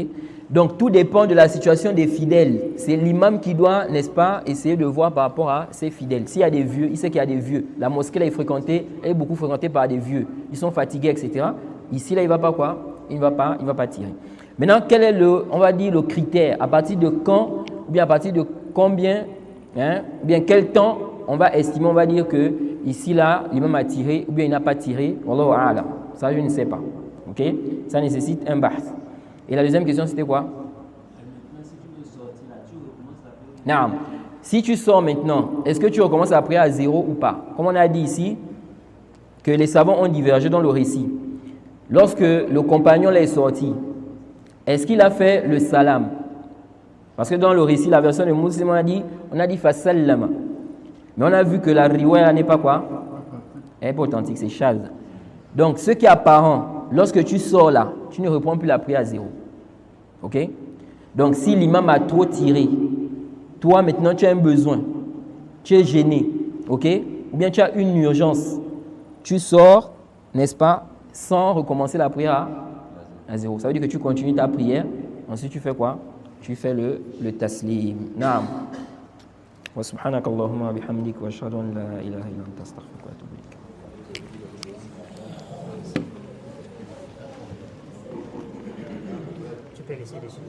Donc, tout dépend de la situation des fidèles. C'est l'imam qui doit, n'est-ce pas, essayer de voir par rapport à ses fidèles. S'il y a des vieux, il sait qu'il y a des vieux. La mosquée, là, elle est beaucoup fréquentée par des vieux. Ils sont fatigués, etc. Ici, là, il ne va pas quoi? Il ne va pas tirer. Maintenant, quel est on va dire, le critère? À partir de quand, ou bien à partir de combien, ou bien quel temps on va estimer, on va dire que ici là, l'imam a tiré ou bien il n'a pas tiré. Wallahu a'lam. Ça, je ne sais pas. Ok? Ça nécessite un bahth. Et la deuxième question, c'était quoi? Non. Si tu sors maintenant, est-ce que tu recommences la prière à 0 ou pas? Comme on a dit ici, que les savants ont divergé dans le récit. Lorsque le compagnon est sorti, est-ce qu'il a fait le salam? Parce que dans le récit, la version de Muslim, on a dit fasallama. Mais on a vu que la riwaya n'est pas quoi? Elle n'est pas authentique, c'est chaz. Donc, ce qui est apparent, lorsque tu sors là, tu ne reprends plus la prière à 0. Ok? Donc, si l'imam a trop tiré, toi maintenant tu as un besoin, tu es gêné, ok? Ou bien tu as une urgence, tu sors, n'est-ce pas, sans recommencer la prière à 0. Ça veut dire que tu continues ta prière, ensuite tu fais quoi? Tu fais le taslim. Naam. Wa subhanaka Allahumma wa bihamdik wa ashhadu an la ilaha illa anta astaghfiruka wa atubu ilaik. Tu peux laisser dessus.